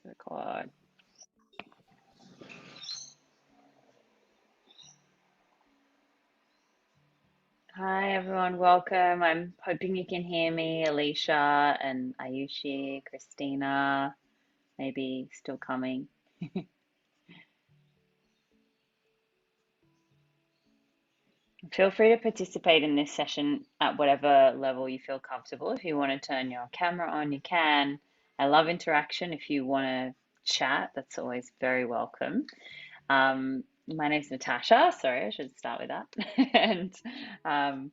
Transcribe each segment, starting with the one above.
Record. Hi everyone, welcome. I'm hoping you can hear me, Alicia and Ayushi, Christina, maybe still coming. Feel free to participate in this session at whatever level you feel comfortable. If you want to turn your camera on, you can. I love interaction. If you want to chat, that's always very welcome. My name's Natasha. Sorry, I should start with that. And I'm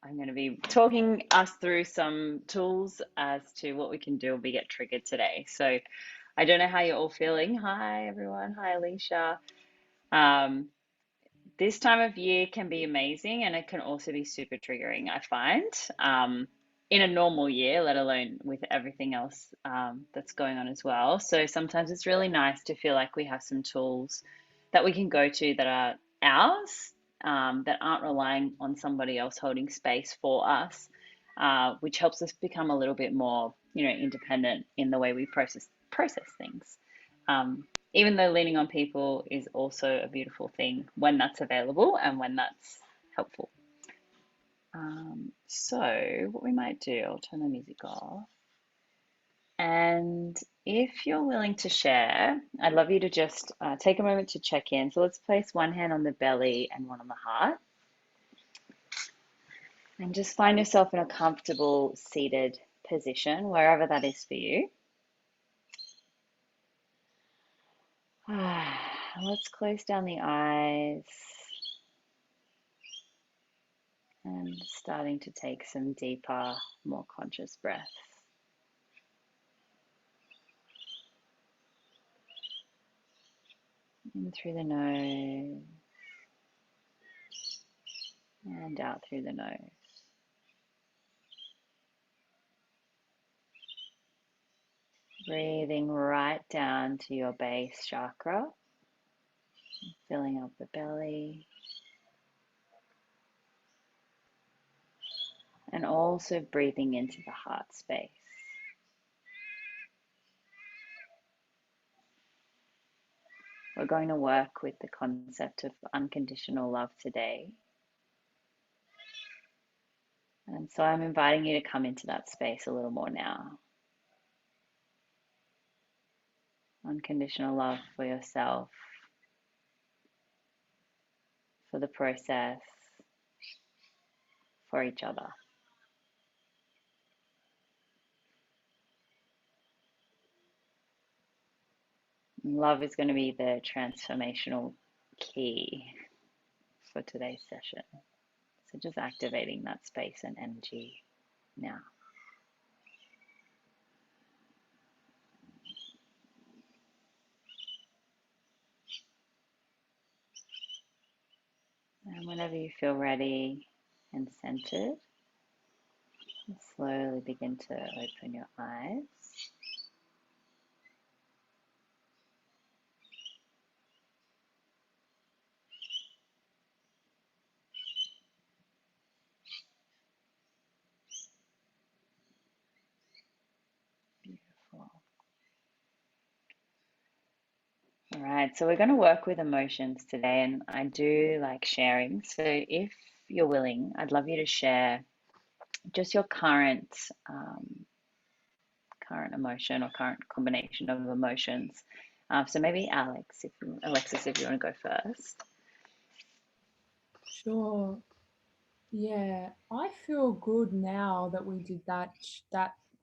going to be talking us through some tools as to what we can do if we get triggered today. So I don't know how you're all feeling. Hi, everyone. Hi, Alicia. Um, this time of year can be amazing and it can also be super triggering, I find, in a normal year, let alone with everything else that's going on as well. So sometimes it's really nice to feel like we have some tools that we can go to that are ours, that aren't relying on somebody else holding space for us, which helps us become a little bit more, independent in the way we process things. Even though leaning on people is also a beautiful thing when that's available and when that's helpful. So what we might do, I'll turn the music off. And if you're willing to share, I'd love you to just take a moment to check in. So let's place one hand on the belly and one on the heart. And just find yourself in a comfortable seated position, wherever that is for you. Let's close down the eyes and starting to take some deeper, more conscious breaths. In through the nose and out through the nose. Breathing right down to your base chakra, filling up the belly. And also breathing into the heart space. We're going to work with the concept of unconditional love today. And so I'm inviting you to come into that space a little more now. Unconditional love for yourself, for the process, for each other. Love is going to be the transformational key for today's session. So just activating that space and energy now. And whenever you feel ready and centered, slowly begin to open your eyes. Beautiful. All right, so we're going to work with emotions today, and I do like sharing. So if you're willing, I'd love you to share just your current emotion or current combination of emotions. So maybe Alexis, if you want to go first. Sure. Yeah, I feel good now that we did that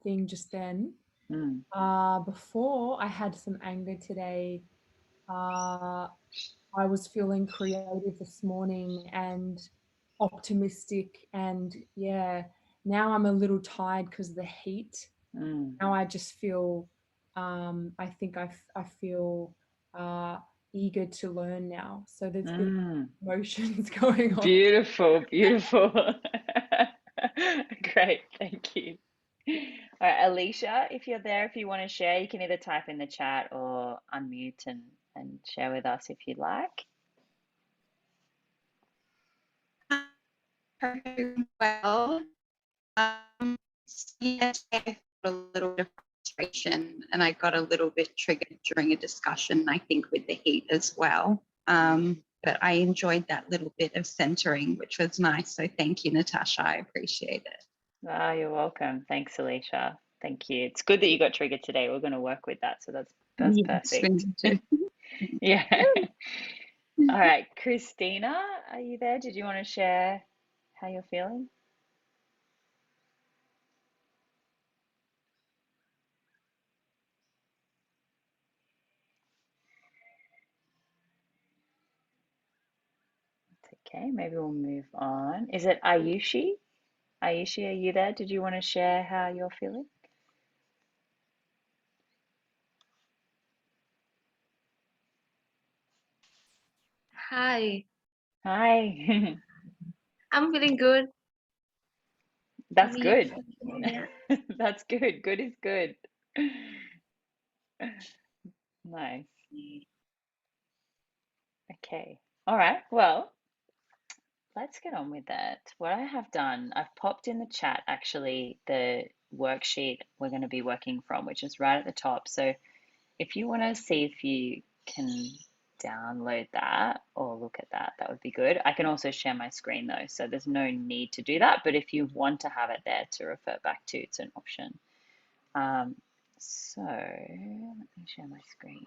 thing just then. Mm, Before I had some anger today. Uh, I was feeling creative this morning and optimistic, and yeah, now I'm a little tired because of the heat. mm, Now I just feel, I think I feel uh, eager to learn now. So there's a bit of mm. emotions going on. Beautiful, beautiful. Great, thank you. All right, Alicia, if you're there, if you want to share, you can either type in the chat or unmute and share with us if you'd like. Perfectly well. Um, Yesterday I felt a little different frustration, and I got a little bit triggered during a discussion, I think, with the heat as well. But I enjoyed that little bit of centering, which was nice. So thank you, Natasha. I appreciate it. Ah, you're welcome. Thanks, Alicia. Thank you. It's good that you got triggered today. We're going to work with that, so that's Yes, we perfect. need to. Yeah. All right, Christina, are you there? Did you want to share how you're feeling? It's okay. Maybe we'll move on. Is it Ayushi? Ayushi, are you there? Did you want to share how you're feeling? Hi, Hi. I'm feeling good. How That's are you? good. That's good. Good is good. Nice. Okay. All right. Well, let's get on with that. What I have done, I've popped in the chat actually the worksheet we're going to be working from, which is right at the top. So if you want to see if you can download that or look at that, that would be good. I can also share my screen though, so there's no need to do that. But if you want to have it there to refer back to, it's an option. So let me share my screen.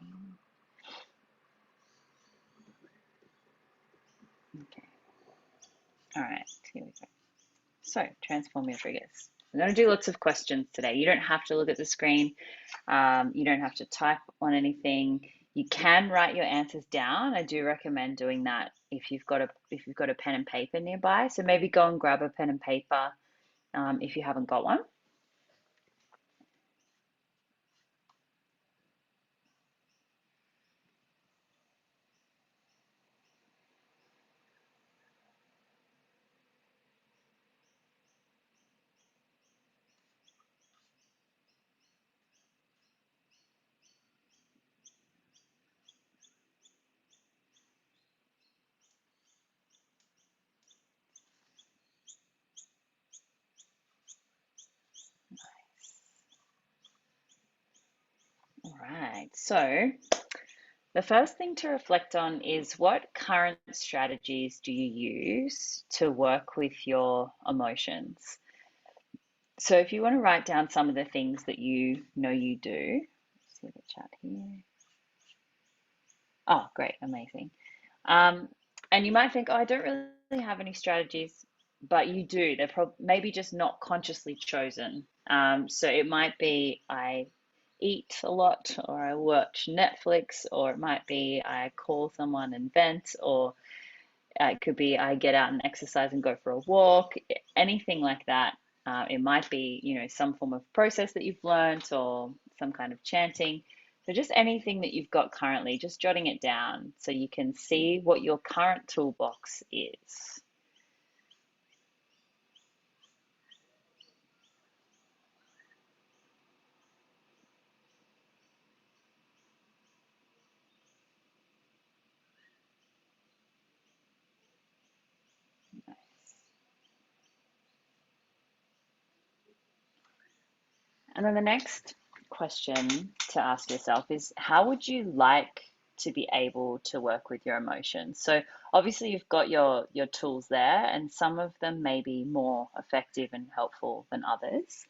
Okay. All right, here we go. So transform your triggers. We're going to do lots of questions today. You don't have to look at the screen. You don't have to type on anything. You can write your answers down. I do recommend doing that if you've got a pen and paper nearby. So maybe go and grab a pen and paper if you haven't got one. All right. So the first thing to reflect on is what current strategies do you use to work with your emotions? So if you want to write down some of the things that you know you do, see the chat here. Oh, great, amazing. Um, and you might think, oh, I don't really have any strategies, but you do. They're maybe just not consciously chosen. So it might be I eat a lot, or I watch Netflix, or it might be I call someone and vent, or it could be I get out and exercise and go for a walk, anything like that. It might be, some form of process that you've learned or some kind of chanting. So just anything that you've got currently, just jotting it down so you can see what your current toolbox is. And then the next question to ask yourself is how would you like to be able to work with your emotions? So obviously you've got your tools there, and some of them may be more effective and helpful than others.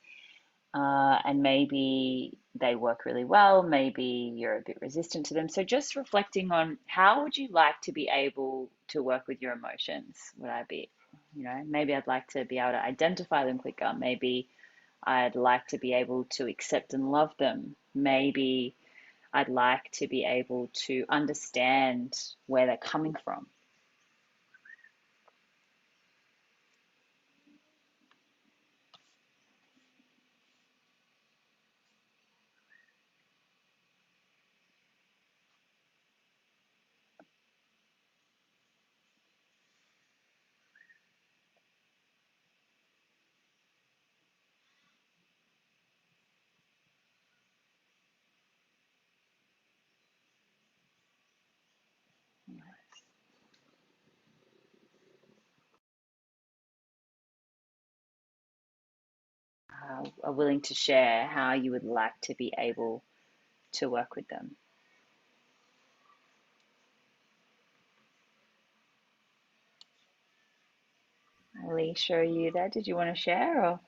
And maybe they work really well, maybe you're a bit resistant to them. So just reflecting on how would you like to be able to work with your emotions? Would I be, maybe I'd like to be able to identify them quicker. Maybe I'd like to be able to accept and love them. Maybe I'd like to be able to understand where they're coming from. are willing to share how you would like to be able to work with them. Alicia, are you there? Did you want to share? Or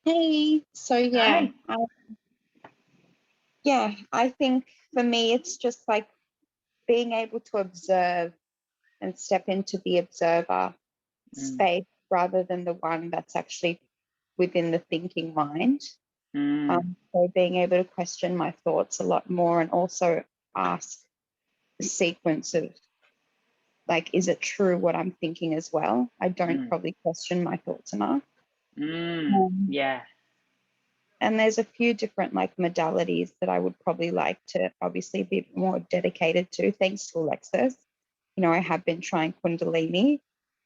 Hey, so hi. I think for me it's just like being able to observe and step into the observer space rather than the one that's actually within the thinking mind. So being able to question my thoughts a lot more and also ask the sequence of like, is it true what I'm thinking as well? I don't probably question my thoughts enough. Yeah. And there's a few different like modalities that I would probably like to obviously be more dedicated to, thanks to Alexis. You know, I have been trying Kundalini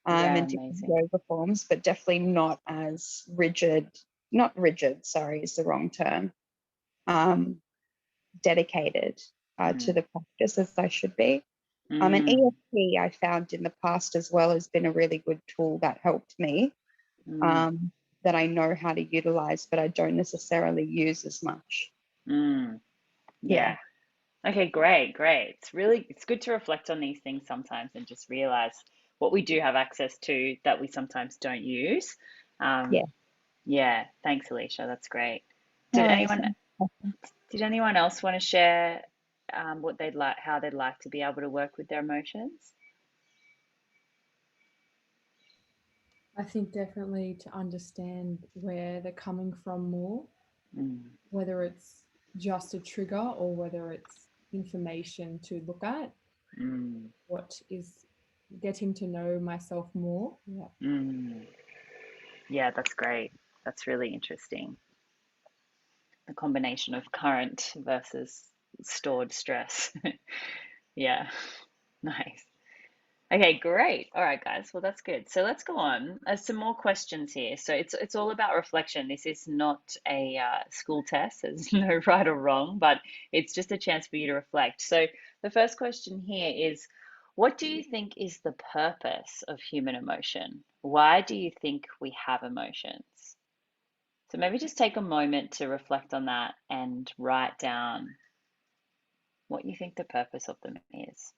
and different Amazing. yoga forms, but definitely not as rigid, not rigid, sorry, is the wrong term, dedicated to the practice as I should be. And EFT I found in the past as well has been a really good tool that helped me. That I know how to utilize, but I don't necessarily use as much. Yeah. Okay, great. It's good to reflect on these things sometimes and just realize what we do have access to that we sometimes don't use. Yeah. Thanks, Alicia. That's great. Did anyone else want to share what they'd like, how they'd like to be able to work with their emotions? I think definitely to understand where they're coming from more, whether it's just a trigger or whether it's information to look at. What is getting to know myself more. Yeah, that's great. That's really interesting. The combination of current versus stored stress. Yeah, nice. Okay, great. All right, guys. Well, that's good. So let's go on. Some more questions here. So it's all about reflection. This is not a school test. There's no right or wrong, but it's just a chance for you to reflect. So the first question here is, what do you think is the purpose of human emotion? Why do you think we have emotions? So maybe just take a moment to reflect on that and write down what you think the purpose of them is.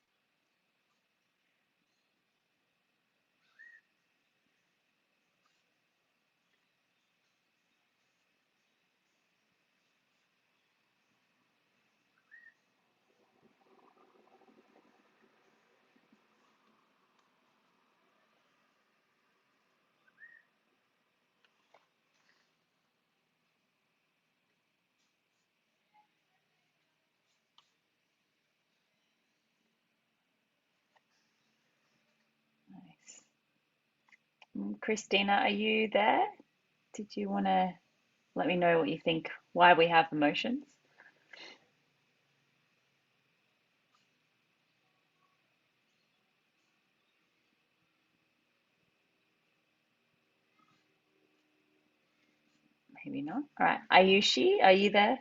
Nice. Christina, are you there? Did you want to let me know what you think, why we have emotions? Maybe not. All right. Ayushi, are you there?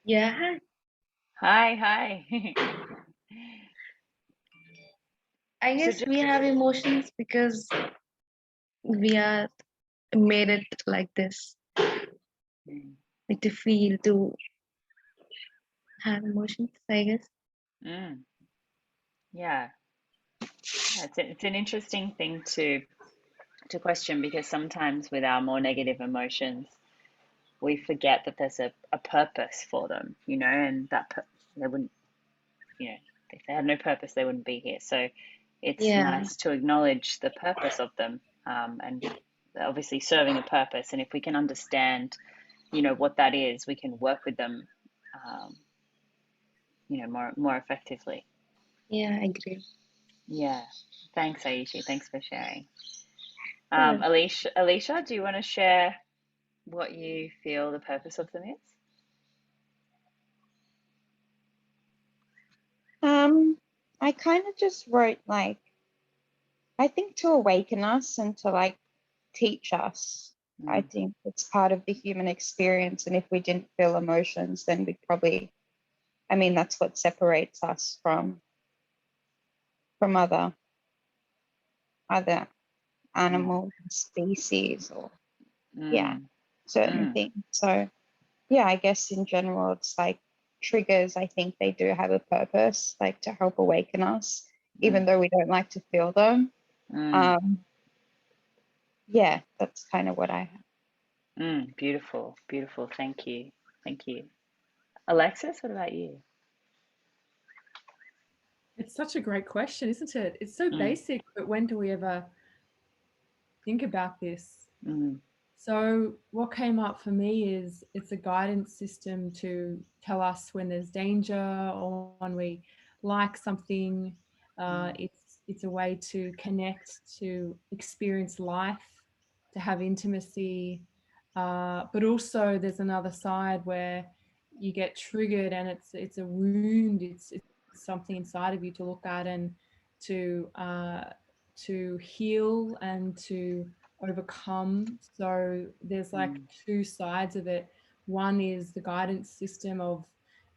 Yeah. Hi. I So guess just we have emotions because we are made it like this. Like to feel, to have emotions, I guess. Yeah. It's an interesting thing to question because sometimes with our more negative emotions, we forget that there's a purpose for them, and they wouldn't, if they had no purpose, they wouldn't be here. So it's Yeah. nice to acknowledge the purpose of them, and obviously serving a purpose. And if we can understand, what that is, we can work with them, more effectively. Yeah, I agree. Yeah. Thanks, Aishi. Thanks for sharing. Sure. Alicia, do you want to share what you feel the purpose of them is? I kind of just wrote like, I think to awaken us and to like teach us I think it's part of the human experience. And if we didn't feel emotions, then we'd probably, I mean, that's what separates us from other animal species, or certain things. So yeah, I guess in general, it's like triggers, I think they do have a purpose, like to help awaken us, even though we don't like to feel them. Yeah, that's kind of what I have. Beautiful, beautiful. Thank you. Thank you. Alexis, what about you? It's such a great question, isn't it? It's so basic, but when do we ever think about this? So what came up for me is it's a guidance system to tell us when there's danger or when we like something. It's a way to connect, to experience life, to have intimacy. But also there's another side where you get triggered and it's a wound. It's something inside of you to look at and to heal and to overcome. So there's like two sides of it. One is the guidance system of,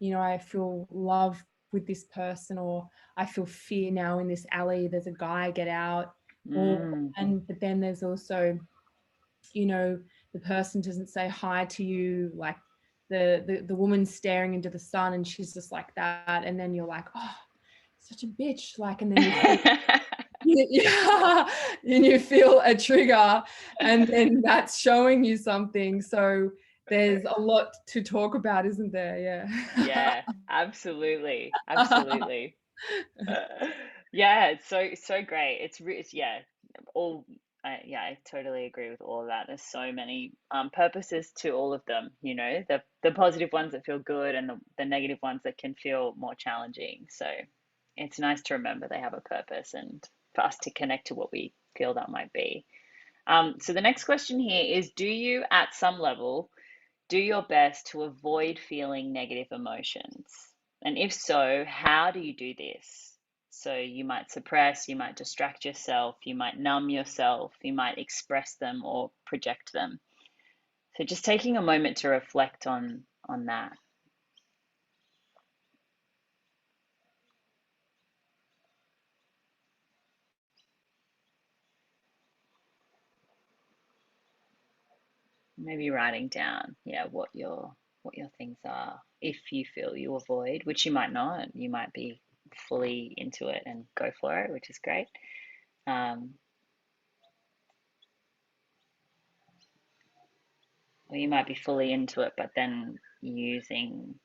I feel love with this person, or I feel fear now in this alley, there's a guy, get out. But then there's also, the person doesn't say hi to you, like the woman's staring into the sun and she's just like that, and then you're like, oh, such a bitch, like, and then you feel yeah, and you feel a trigger, and then that's showing you something. So there's a lot to talk about, isn't there? Yeah, absolutely. Absolutely. Yeah, it's so great. It's all I totally agree with all of that. There's so many purposes to all of them, the positive ones that feel good and the negative ones that can feel more challenging. So it's nice to remember they have a purpose and for us to connect to what we feel that might be. So the next question here is, do you at some level do your best to avoid feeling negative emotions? And if so, how do you do this? So you might suppress, you might distract yourself, you might numb yourself, you might express them or project them. So just taking a moment to reflect on that. Maybe writing down, what your things are. If you feel you avoid, which you might not, you might be fully into it and go for it, which is great. Or you might be fully into it, but then using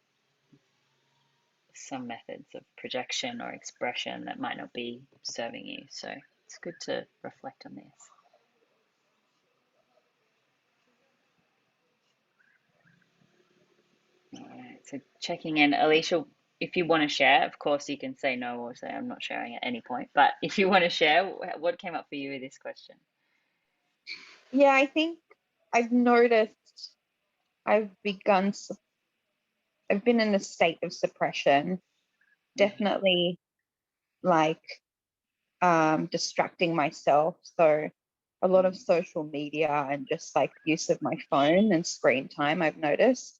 some methods of projection or expression that might not be serving you. So it's good to reflect on this. All right, so checking in. Alicia, if you want to share, of course you can say no or say I'm not sharing at any point. But if you want to share, what came up for you with this question? Yeah, I think I've noticed I've been in a state of suppression, definitely, like distracting myself. So a lot of social media and just like use of my phone and screen time, I've noticed.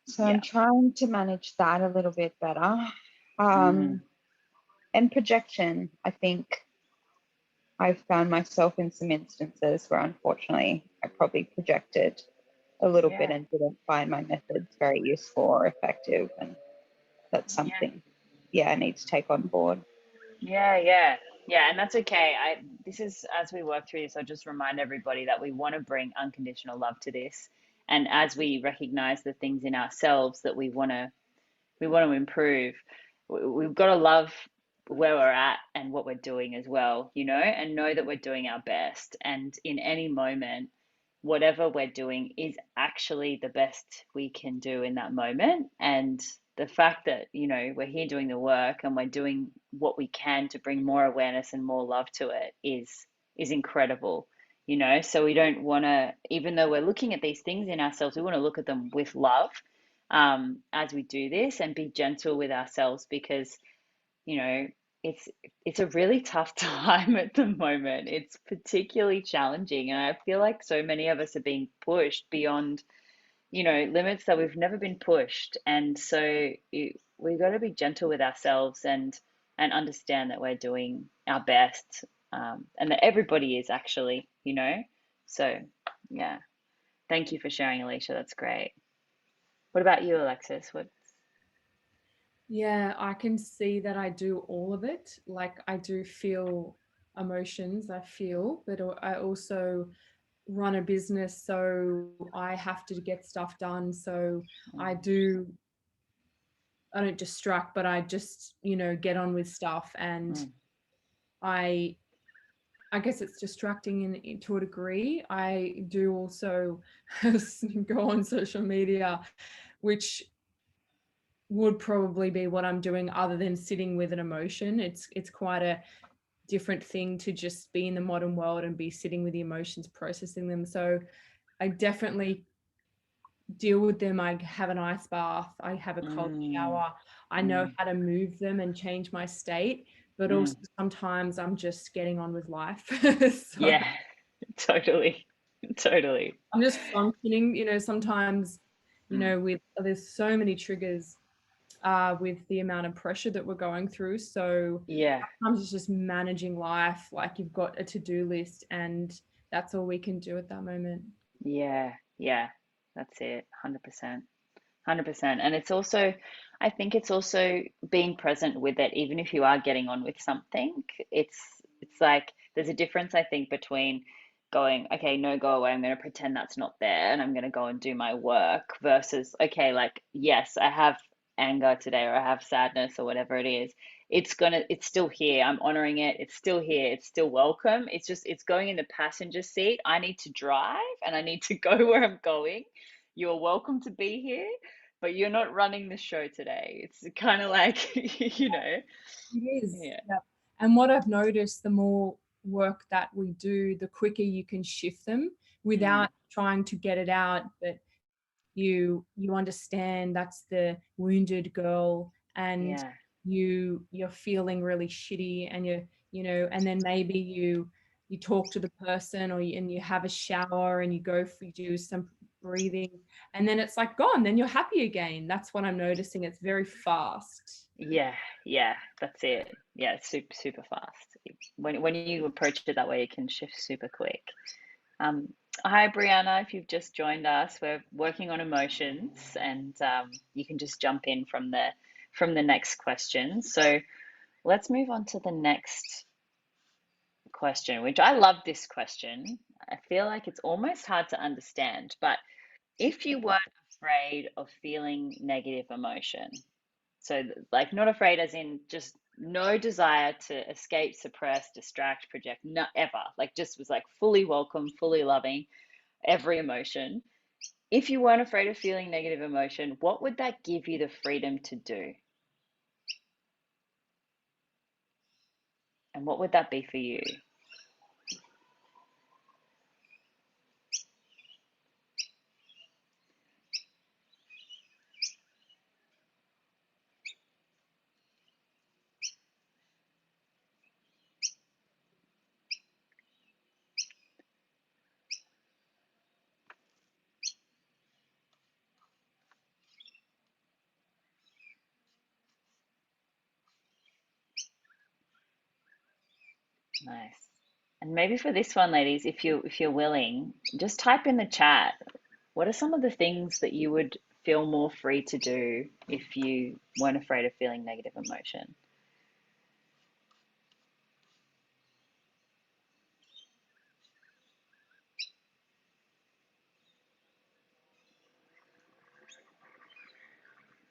So I'm trying to manage that a little bit better. And projection, I think I've found myself in some instances where unfortunately I probably projected a little bit and didn't find my methods very useful or effective. And that's something, I need to take on board. Yeah, and that's okay. This is, as we work through this, I'll just remind everybody that we want to bring unconditional love to this. And as we recognize the things in ourselves that we want to improve, we've got to love where we're at and what we're doing as well, and know that we're doing our best. And in any moment, whatever we're doing is actually the best we can do in that moment. And the fact that, we're here doing the work and we're doing what we can to bring more awareness and more love to it is incredible. So we don't want to, even though we're looking at these things in ourselves, we want to look at them with love as we do this and be gentle with ourselves, because it's a really tough time at the moment. It's particularly challenging, and I feel like so many of us are being pushed beyond, limits that we've never been pushed. And so we've got to be gentle with ourselves and understand that we're doing our best, and that everybody is actually. So yeah, thank you for sharing, Alicia. That's great. What about you, Alexis? What? Yeah, I can see that I do all of it. Like I do feel emotions, I feel, but I also run a business, so I have to get stuff done. So I do, I don't distract, but I just, get on with stuff. And Mm, I I guess it's distracting to a degree. I do also go on social media, which would probably be what I'm doing other than sitting with an emotion. It's quite a different thing to just be in the modern world and be sitting with the emotions, processing them. So I definitely deal with them. I have an ice bath, I have a cold mm, shower. I know mm, how to move them and change my state, but also mm. sometimes I'm just getting on with life. So Yeah, totally, totally. I'm just functioning, sometimes, Mm, with there's so many triggers with the amount of pressure that we're going through. So yeah, sometimes it's just managing life, like you've got a to-do list and that's all we can do at that moment. yeah, yeah. That's it. 100%. 100%. And it's also, I think it's also being present with it, even if you are getting on with something. It's like there's a difference, I think, between going, okay, no, go away. I'm going to pretend that's not there and I'm going to go and do my work versus, okay, like, yes, I have anger today or I have sadness or whatever it is. It's still here. I'm honoring it. It's still here. It's still welcome. It's going in the passenger seat. I need to drive and I need to go where I'm going. You're welcome to be here, but you're not running the show today. It's kind of like, It is. yeah. Yeah. And what I've noticed, the more work that we do, the quicker you can shift them Mm, without trying to get it out. But you understand that's the wounded girl, and yeah. you're feeling really shitty, and and then maybe you talk to the person, and you have a shower and you do some breathing, and then it's like gone, then you're happy again. That's what I'm noticing. It's very fast. Yeah, yeah, that's it. Yeah, it's super, super fast. When you approach it that way, you can shift super quick. Um, Hi, Brianna. If you've just joined us, we're working on emotions, and you can just jump in from the next question. So let's move on to the next question, which I love this question. I feel like it's almost hard to understand, but if you weren't afraid of feeling negative emotion, so like not afraid as in just no desire to escape, suppress, distract, project, not ever, like just was like fully welcome, fully loving every emotion. If you weren't afraid of feeling negative emotion, what would that give you the freedom to do? And what would that be for you? Nice. And maybe for this one, ladies, if you're willing, just type in the chat. What are some of the things that you would feel more free to do if you weren't afraid of feeling negative emotion?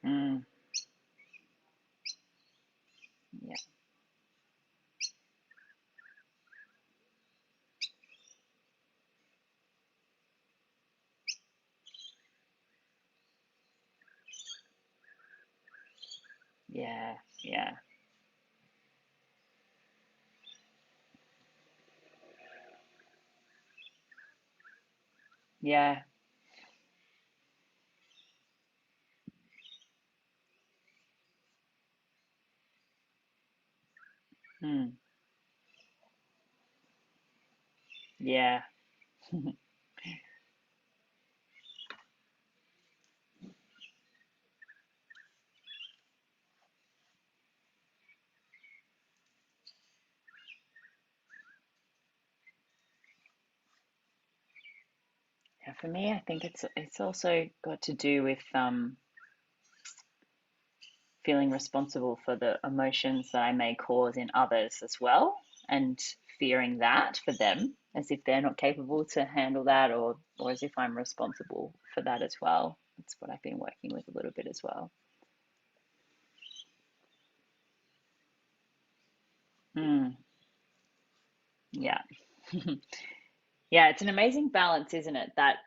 Mm, yeah, yeah, yeah, yeah, Hmm. Yeah. Yeah, for me, I think it's also got to do with feeling responsible for the emotions that I may cause in others as well, and fearing that for them, as if they're not capable to handle that, or as if I'm responsible for that as well. That's what I've been working with a little bit as well. Mm, yeah. Yeah, it's an amazing balance, isn't it? That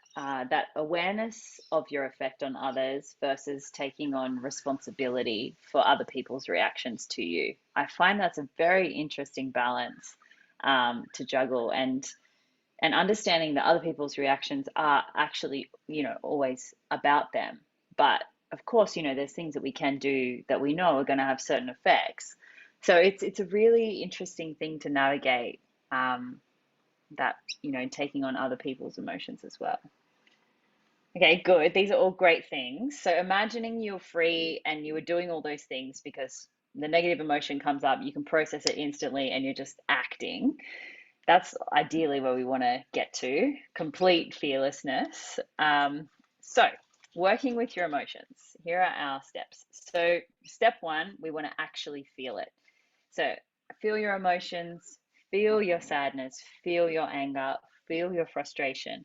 awareness of your effect on others versus taking on responsibility for other people's reactions to you. I find that's a very interesting balance to juggle, and understanding that other people's reactions are actually, always about them. But of course, there's things that we can do that we know are going to have certain effects. So it's a really interesting thing to navigate. That, taking on other people's emotions as well. Okay, good. These are all great things. So imagining you're free and you were doing all those things because the negative emotion comes up, you can process it instantly and you're just acting. That's ideally where we want to get to, complete fearlessness. So working with your emotions, here are our steps. So step one, we want to actually feel it. So feel your emotions, feel your sadness, feel your anger, feel your frustration.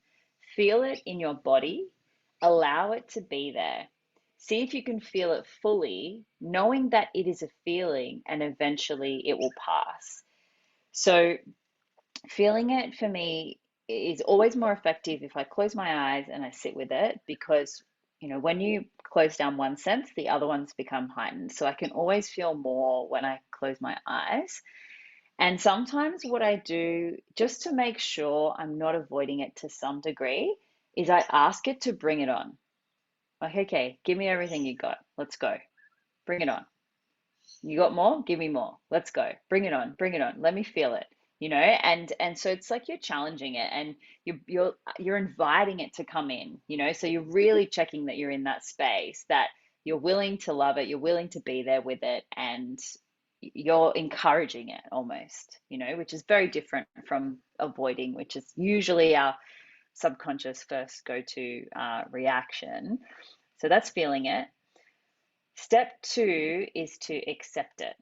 Feel it in your body, allow it to be there. See if you can feel it fully, knowing that it is a feeling and eventually it will pass. So, feeling it for me is always more effective if I close my eyes and I sit with it, because when you close down one sense, the other ones become heightened. So I can always feel more when I close my eyes. And sometimes what I do, just to make sure I'm not avoiding it to some degree, is I ask it to bring it on. Like, okay, give me everything you got. Let's go. Bring it on. You got more? Give me more. Let's go. Bring it on. Bring it on. Let me feel it. And so it's like you're challenging it, and you're inviting it to come in, so you're really checking that you're in that space, that you're willing to love it, you're willing to be there with it, and you're encouraging it almost, which is very different from avoiding, which is usually our subconscious first go to reaction. So that's feeling it. Step two is to accept it.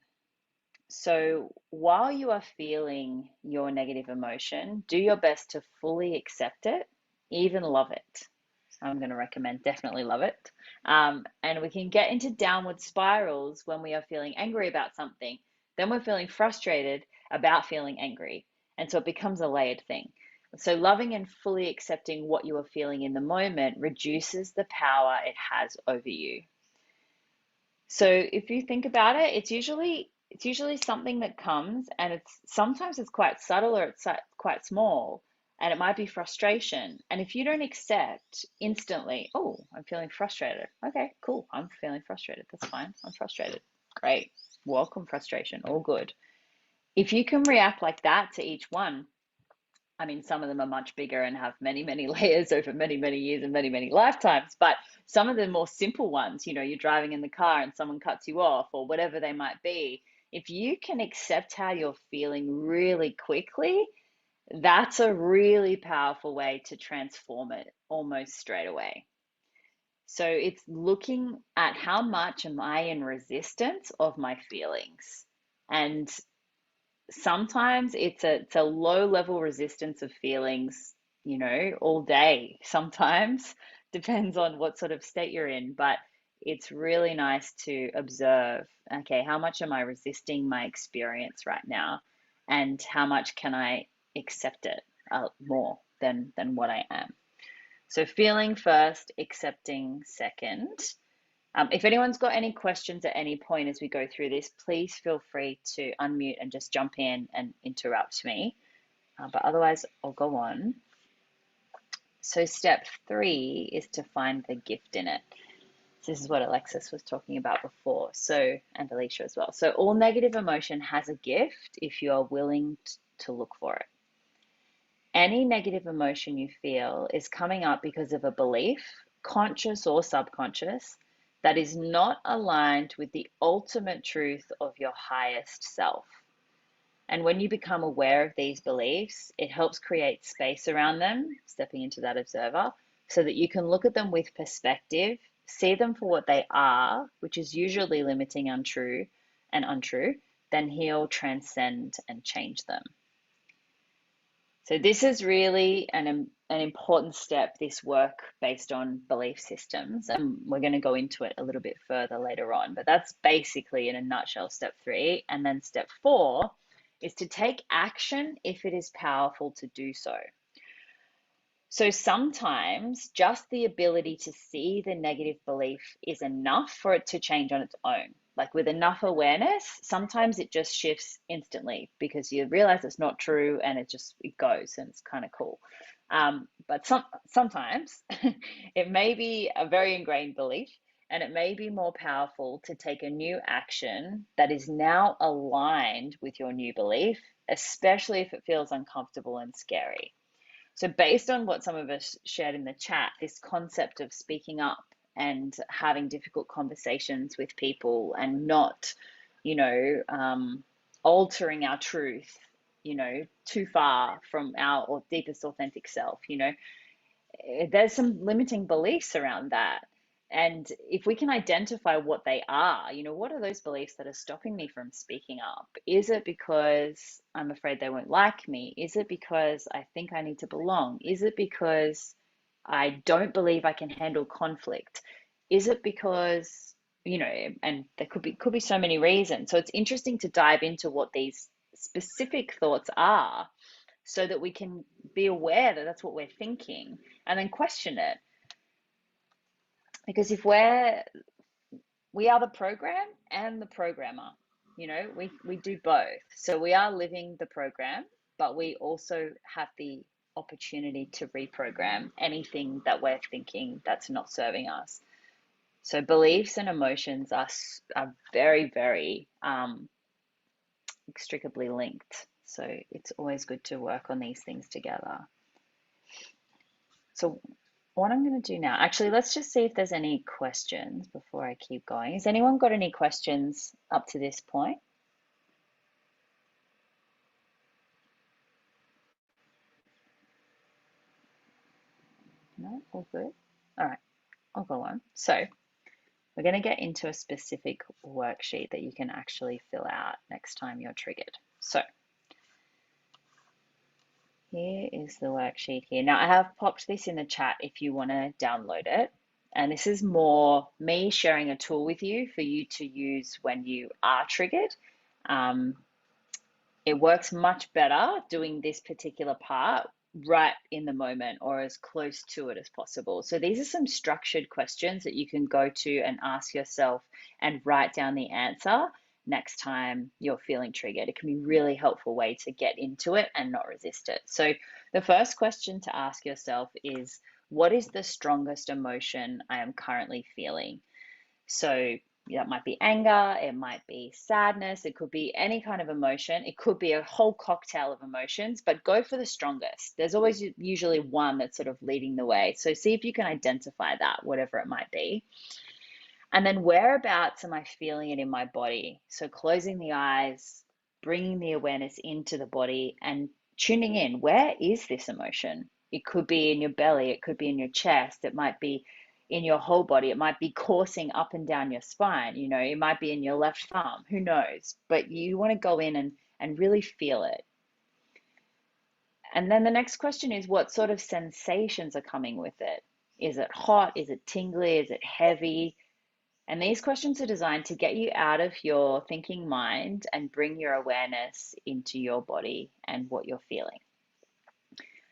So while you are feeling your negative emotion, do your best to fully accept it, even love it. I'm going to recommend definitely love it. And we can get into downward spirals when we are feeling angry about something. Then we're feeling frustrated about feeling angry. And so it becomes a layered thing. So loving and fully accepting what you are feeling in the moment reduces the power it has over you. So if you think about it, it's usually something that comes, and it's quite subtle, or it's quite small, and it might be frustration. And if you don't accept instantly, oh, I'm feeling frustrated. Okay, cool. I'm feeling frustrated. That's fine. I'm frustrated. Great. Welcome frustration. All good. If you can react like that to each one, I mean, some of them are much bigger and have many, many layers over many, many years and many, many lifetimes. But some of the more simple ones, you're driving in the car and someone cuts you off, or whatever they might be. If you can accept how you're feeling really quickly, that's a really powerful way to transform it almost straight away. So it's looking at how much am I in resistance of my feelings. And sometimes it's a low level resistance of feelings, all day. Sometimes depends on what sort of state you're in, but it's really nice to observe, okay, how much am I resisting my experience right now, and how much can I accept it more than what I am. So feeling first, accepting second. If anyone's got any questions at any point as we go through this, please feel free to unmute and just jump in and interrupt me. But otherwise, I'll go on. So step three is to find the gift in it. This is what Alexis was talking about before, so, and Alicia as well. So all negative emotion has a gift if you are willing to look for it. Any negative emotion you feel is coming up because of a belief, conscious or subconscious, that is not aligned with the ultimate truth of your highest self. And when you become aware of these beliefs, it helps create space around them, stepping into that observer, so that you can look at them with perspective, see them for what they are, which is usually limiting, untrue, then heal, transcend, and change them. So this is really an important step, this work based on belief systems. And we're going to go into it a little bit further later on. But that's basically, in a nutshell, step 3. And then step 4 is to take action if it is powerful to do so. So sometimes just the ability to see the negative belief is enough for it to change on its own. Like with enough awareness, sometimes it just shifts instantly because you realize it's not true and it goes, and it's kind of cool. But sometimes it may be a very ingrained belief, and it may be more powerful to take a new action that is now aligned with your new belief, especially if it feels uncomfortable and scary. So based on what some of us shared in the chat, this concept of speaking up and having difficult conversations with people and not, altering our truth, too far from our deepest authentic self, there's some limiting beliefs around that. And if we can identify what they are, what are those beliefs that are stopping me from speaking up? Is it because I'm afraid they won't like me? Is it because I think I need to belong? Is it because I don't believe I can handle conflict? Is it because, and there could be so many reasons. So it's interesting to dive into what these specific thoughts are so that we can be aware that that's what we're thinking and then question it. Because if we are the program and the programmer, we do both. So we are living the program, but we also have the opportunity to reprogram anything that we're thinking that's not serving us. So beliefs and emotions are very, very inextricably linked. So it's always good to work on these things together. So what I'm going to do now, actually, let's just see if there's any questions before I keep going. Has anyone got any questions up to this point? No, all good. All right, I'll go on. So we're going to get into a specific worksheet that you can actually fill out next time you're triggered. So here is the worksheet here. Now I have popped this in the chat if you want to download it. And this is more me sharing a tool with you for you to use when you are triggered. It works much better doing this particular part right in the moment or as close to it as possible. So these are some structured questions that you can go to and ask yourself and write down the answer next time you're feeling triggered. It can be a really helpful way to get into it and not resist it. So the first question to ask yourself is, what is the strongest emotion I am currently feeling? So that might be anger, it might be sadness, it could be any kind of emotion. It could be a whole cocktail of emotions, but go for the strongest. There's always usually one that's sort of leading the way. So see if you can identify that, whatever it might be. And then whereabouts am I feeling it in my body? So closing the eyes, bringing the awareness into the body and tuning in. Where is this emotion? It could be in your belly, it could be in your chest, it might be in your whole body, it might be coursing up and down your spine, it might be in your left thumb, who knows? But you want to go in and really feel it. And then the next question is, what sort of sensations are coming with it? Is it hot? Is it tingly? Is it heavy? And these questions are designed to get you out of your thinking mind and bring your awareness into your body and what you're feeling.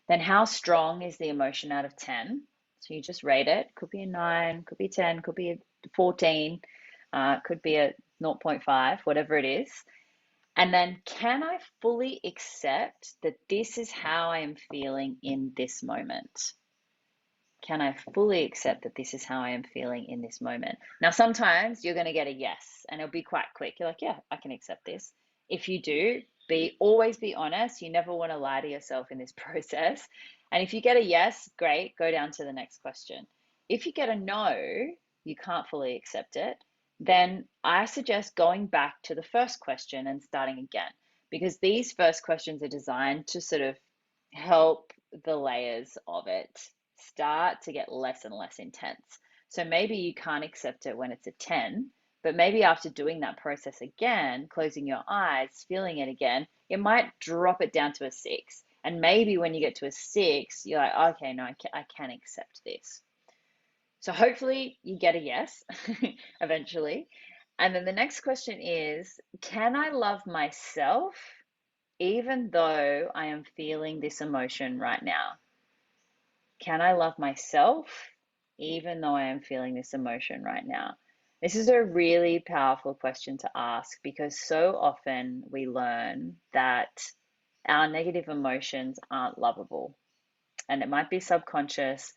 Then how strong is the emotion out of 10? So you just rate it. Could be a 9, could be 10, could be a 14, could be a 0.5, whatever it is. And then can I fully accept that this is how I am feeling in this moment? Can I fully accept that this is how I am feeling in this moment? Now, sometimes you're going to get a yes, and it'll be quite quick. You're like, yeah, I can accept this. If you do, always be honest. You never want to lie to yourself in this process. And if you get a yes, great, go down to the next question. If you get a no, you can't fully accept it, then I suggest going back to the first question and starting again, because these first questions are designed to sort of help the layers of it start to get less and less intense. So maybe you can't accept it when it's a 10, but maybe after doing that process again, closing your eyes, feeling it again, it might drop it down to a 6. And maybe when you get to a 6, you're like, okay, no, I can accept this. So hopefully you get a yes eventually. And then the next question is, can I love myself even though I am feeling this emotion right now? Can I love myself even though I am feeling this emotion right now? This is a really powerful question to ask, because so often we learn that our negative emotions aren't lovable. And it might be subconscious,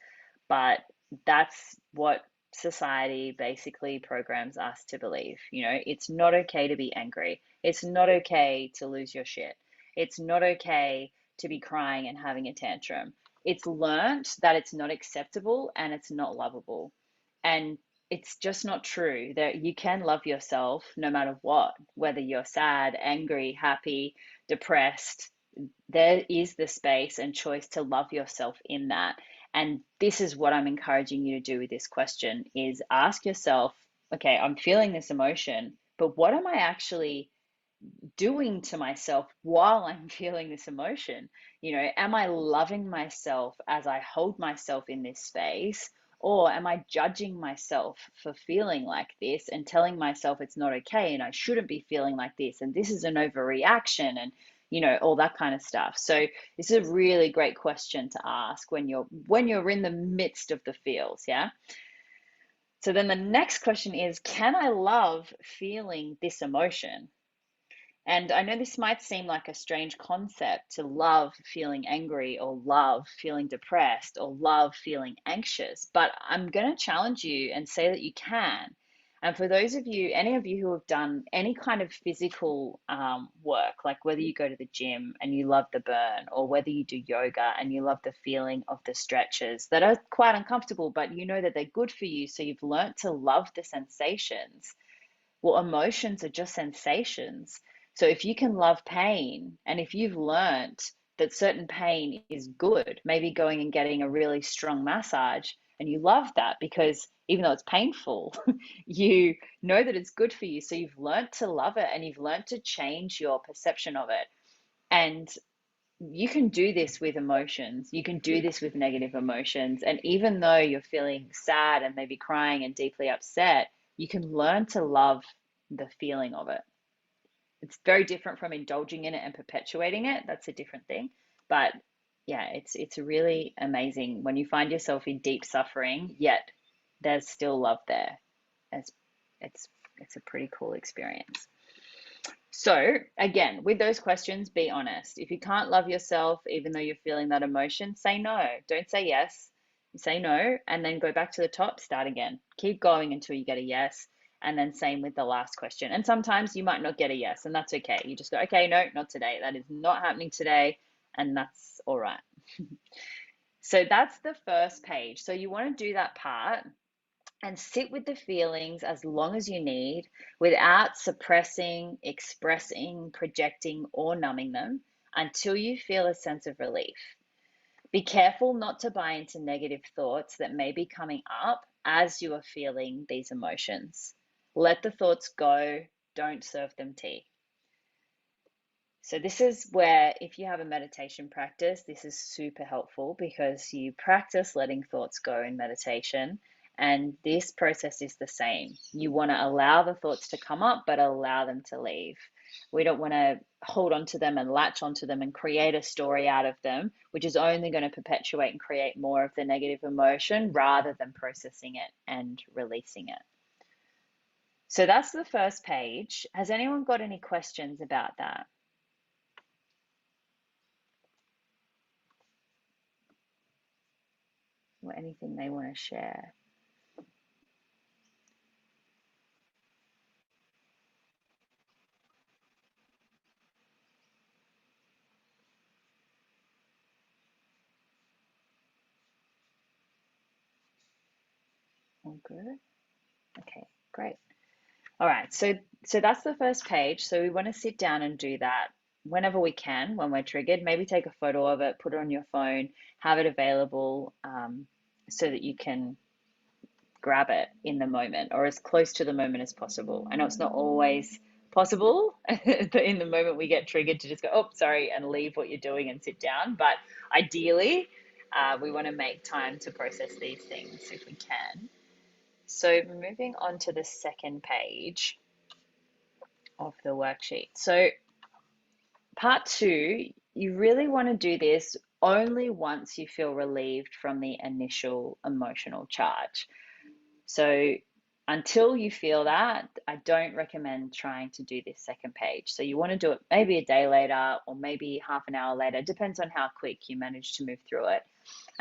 but that's what society basically programs us to believe. You know, it's not okay to be angry. It's not okay to lose your shit. It's not okay to be crying and having a tantrum. It's learnt that it's not acceptable and it's not lovable. And it's just not true that you can love yourself no matter what, whether you're sad, angry, happy, depressed. There is the space and choice to love yourself in that. And this is what I'm encouraging you to do with this question, is ask yourself, okay, I'm feeling this emotion, but what am I actually doing to myself while I'm feeling this emotion? You know, am I loving myself as I hold myself in this space? Or am I judging myself for feeling like this and telling myself it's not okay and I shouldn't be feeling like this and this is an overreaction and, you know, all that kind of stuff. So this is a really great question to ask when you're in the midst of the feels, yeah? So then the next question is, can I love feeling this emotion? And I know this might seem like a strange concept, to love feeling angry or love feeling depressed or love feeling anxious, but I'm going to challenge you and say that you can. And for those of you, any of you who have done any kind of physical work, like whether you go to the gym and you love the burn, or whether you do yoga and you love the feeling of the stretches that are quite uncomfortable, but you know that they're good for you, so you've learnt to love the sensations. Well, emotions are just sensations. So if you can love pain, and if you've learnt that certain pain is good, maybe going and getting a really strong massage, and you love that because even though it's painful, you know that it's good for you. So you've learnt to love it and you've learnt to change your perception of it. And you can do this with emotions. You can do this with negative emotions. And even though you're feeling sad and maybe crying and deeply upset, you can learn to love the feeling of it. It's very different from indulging in it and perpetuating it. That's a different thing. But yeah, it's really amazing when you find yourself in deep suffering, yet there's still love there. It's a pretty cool experience. So again, with those questions, be honest. If you can't love yourself, even though you're feeling that emotion, say no. Don't say yes. Say no, and then go back to the top, start again. Keep going until you get a yes. And then same with the last question. And sometimes you might not get a yes, and that's okay. You just go, okay, no, not today. That is not happening today. And that's all right. So that's the first page. So you want to do that part and sit with the feelings as long as you need without suppressing, expressing, projecting, or numbing them until you feel a sense of relief. Be careful not to buy into negative thoughts that may be coming up as you are feeling these emotions. Let the thoughts go, don't serve them tea. So this is where, if you have a meditation practice, this is super helpful, because you practice letting thoughts go in meditation. And this process is the same. You want to allow the thoughts to come up, but allow them to leave. We don't want to hold on to them and latch onto them and create a story out of them, which is only going to perpetuate and create more of the negative emotion rather than processing it and releasing it. So that's the first page. Has anyone got any questions about that? or anything they want to share. All good. Okay, great. All right, so that's the first page. So we want to sit down and do that whenever we can, when we're triggered. Maybe take a photo of it, put it on your phone, have it available, so that you can grab it in the moment or as close to the moment as possible. I know it's not always possible in the moment we get triggered to just go, oh, sorry, and leave what you're doing and sit down. But ideally, we want to make time to process these things if we can. So moving on to the second page of the worksheet. So part 2, you really want to do this only once you feel relieved from the initial emotional charge. So until you feel that, I don't recommend trying to do this second page. So you want to do it maybe a day later or maybe half an hour later. It depends on how quick you manage to move through it.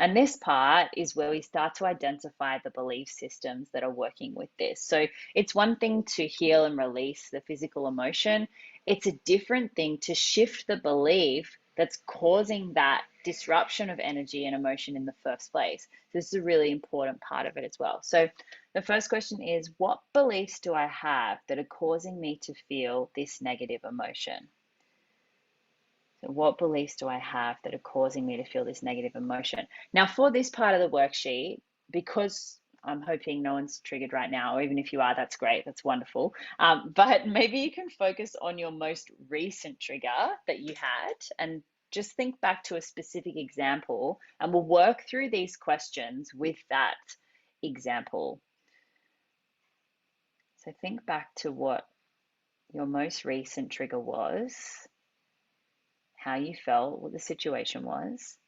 And this part is where we start to identify the belief systems that are working with this. So it's one thing to heal and release the physical emotion. It's a different thing to shift the belief that's causing that disruption of energy and emotion in the first place. This is a really important part of it as well. So the first question is, what beliefs do I have that are causing me to feel this negative emotion? So what beliefs do I have that are causing me to feel this negative emotion? Now, for this part of the worksheet, because I'm hoping no one's triggered right now, or even if you are, that's great, that's wonderful. But maybe you can focus on your most recent trigger that you had and just think back to a specific example, and we'll work through these questions with that example. So think back to what your most recent trigger was, how you felt, what the situation was.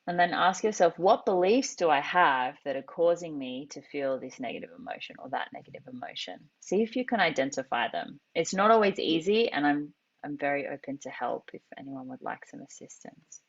And then ask yourself, what beliefs do I have that are causing me to feel this negative emotion or that negative emotion? See if you can identify them. It's not always easy, and I'm very open to help if anyone would like some assistance.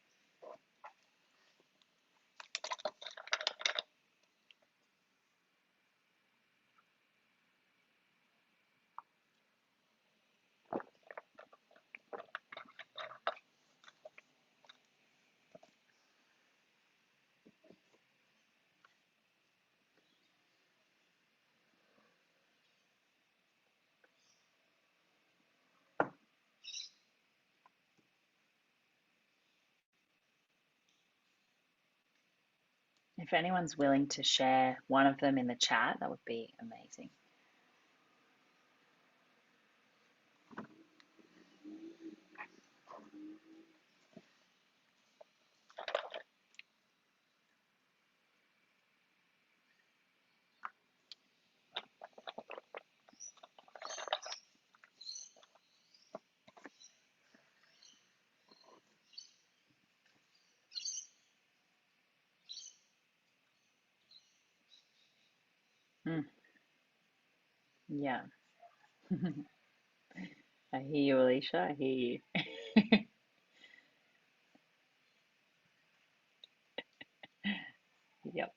If anyone's willing to share one of them in the chat, that would be amazing. Mm, yeah. I hear you, Alicia. I hear you. Yep.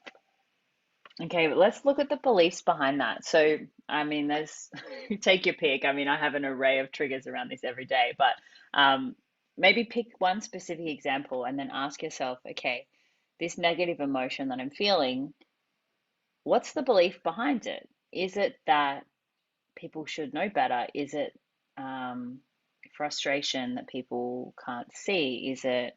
Okay, but let's look at the beliefs behind that. So, I mean, there's take your pick. I mean, I have an array of triggers around this every day, but maybe pick one specific example and then ask yourself, okay, this negative emotion that I'm feeling, what's the belief behind it? Is it that people should know better? Is it frustration that people can't see? Is it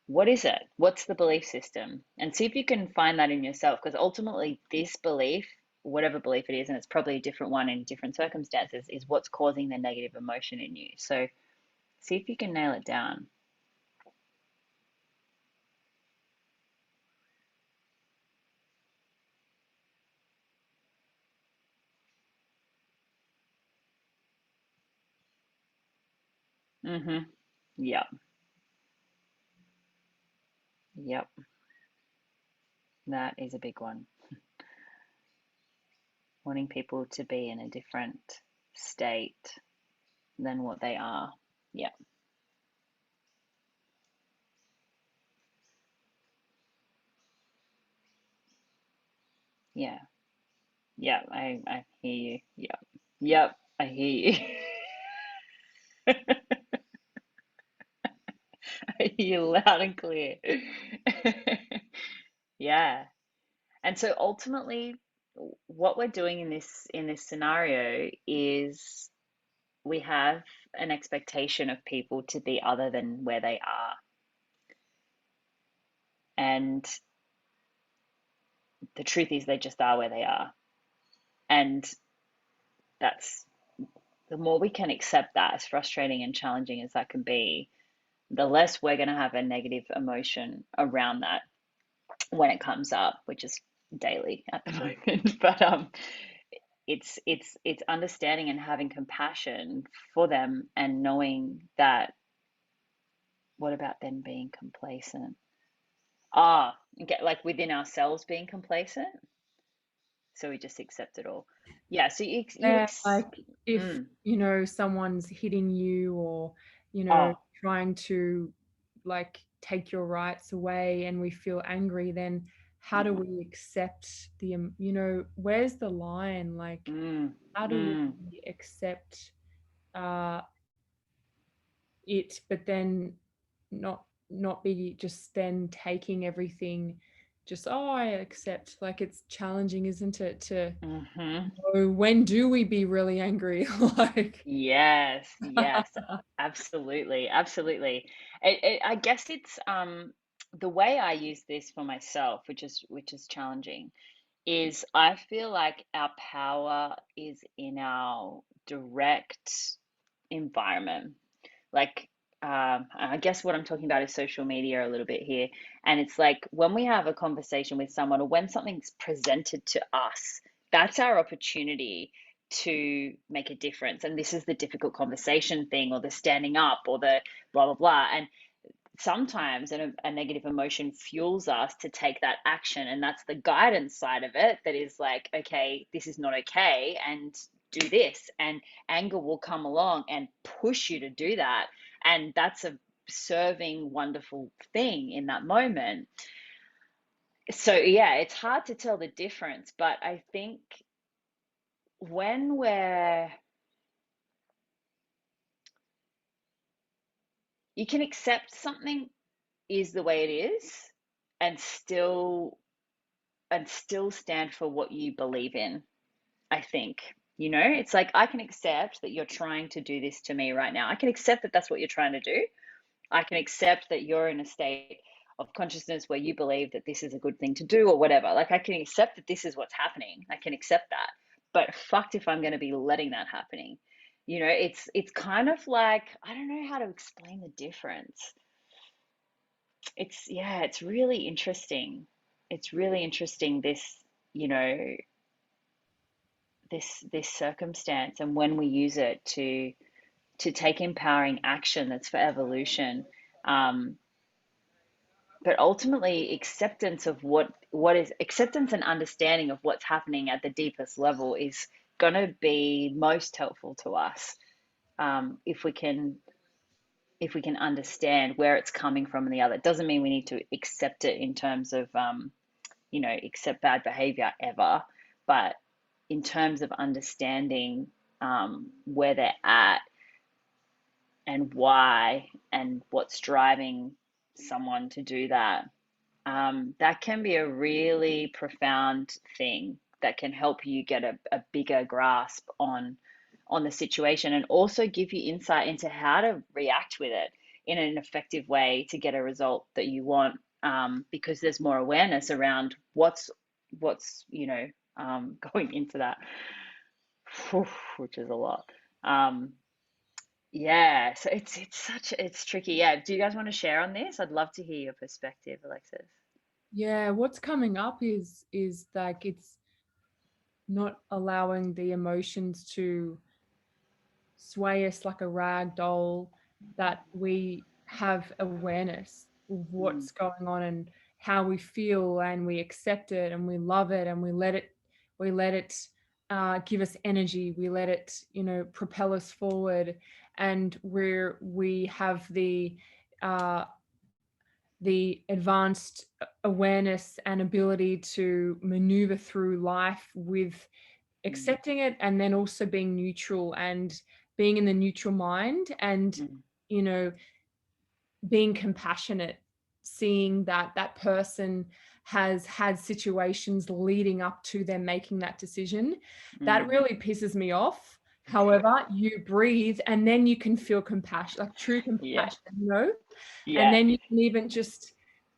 what is it? What's the belief system? And see if you can find that in yourself, because ultimately this belief, whatever belief it is, and it's probably a different one in different circumstances, is what's causing the negative emotion in you. So see if you can nail it down. Mm-hmm. Yep. Yep. That is a big one. Wanting people to be in a different state than what they are. Yep. Yeah. Yeah, I hear you. Yep. Yep, I hear you. I hear you loud and clear. Yeah. And so ultimately what we're doing in this scenario is we have an expectation of people to be other than where they are. And the truth is they just are where they are. And that's the more we can accept that, as frustrating and challenging as that can be, the less we're going to have a negative emotion around that when it comes up, which is daily at the moment. But it's understanding and having compassion for them and knowing that what about them being complacent? Get like within ourselves being complacent. So we just accept it all. Yeah. So like if you know someone's hitting you, or you know trying to like take your rights away, and we feel angry, then how do we accept the you know, where's the line? Like how do we accept it, but then not be just then taking everything just, oh, I accept. Like it's challenging, isn't it, to know when do we be really angry? Like yes, absolutely, absolutely. I guess it's the way I use this for myself, which is challenging, is I feel like our power is in our direct environment. Like, I guess what I'm talking about is social media a little bit here. And it's like when we have a conversation with someone, or when something's presented to us, that's our opportunity to make a difference. And this is the difficult conversation thing, or the standing up, or the blah, blah, blah. And sometimes a negative emotion fuels us to take that action. And that's the guidance side of it, that is like, okay, this is not okay, and do this. And anger will come along and push you to do that. And that's a serving, wonderful thing in that moment. So, yeah, it's hard to tell the difference. But I think when you can accept something is the way it is, and still stand for what you believe in. I think, you know, it's like, I can accept that you're trying to do this to me right now. I can accept that that's what you're trying to do. I can accept that you're in a state of consciousness where you believe that this is a good thing to do, or whatever. Like, I can accept that this is what's happening. I can accept that. But fucked if I'm going to be letting that happening. You know, it's kind of like, I don't know how to explain the difference. It's really interesting. It's really interesting, this, you know, this circumstance, and when we use it to take empowering action that's for evolution. But ultimately, acceptance of what is acceptance, and understanding of what's happening at the deepest level, is going to be most helpful to us, if we can understand where it's coming from and the other. It doesn't mean we need to accept it in terms of you know, accept bad behavior ever, but in terms of understanding where they're at and why, and what's driving someone to do that, that can be a really profound thing that can help you get a bigger grasp on the situation, and also give you insight into how to react with it in an effective way to get a result that you want, because there's more awareness around what's you know, going into that, which is a lot. Yeah, so it's tricky. Yeah, do you guys want to share on this? I'd love to hear your perspective, Alexis. yeah, what's coming up is like it's not allowing the emotions to sway us like a rag doll, that we have awareness of what's going on and how we feel, and we accept it and we love it, and we let it give us energy, we let it, you know, propel us forward, and we have the the advanced awareness and ability to maneuver through life with accepting it, and then also being neutral and being in the neutral mind, and you know, being compassionate, seeing that that person has had situations leading up to them making that decision. That really pisses me off. However, you breathe and then you can feel compassion, like true compassion, you know? And then you can even just,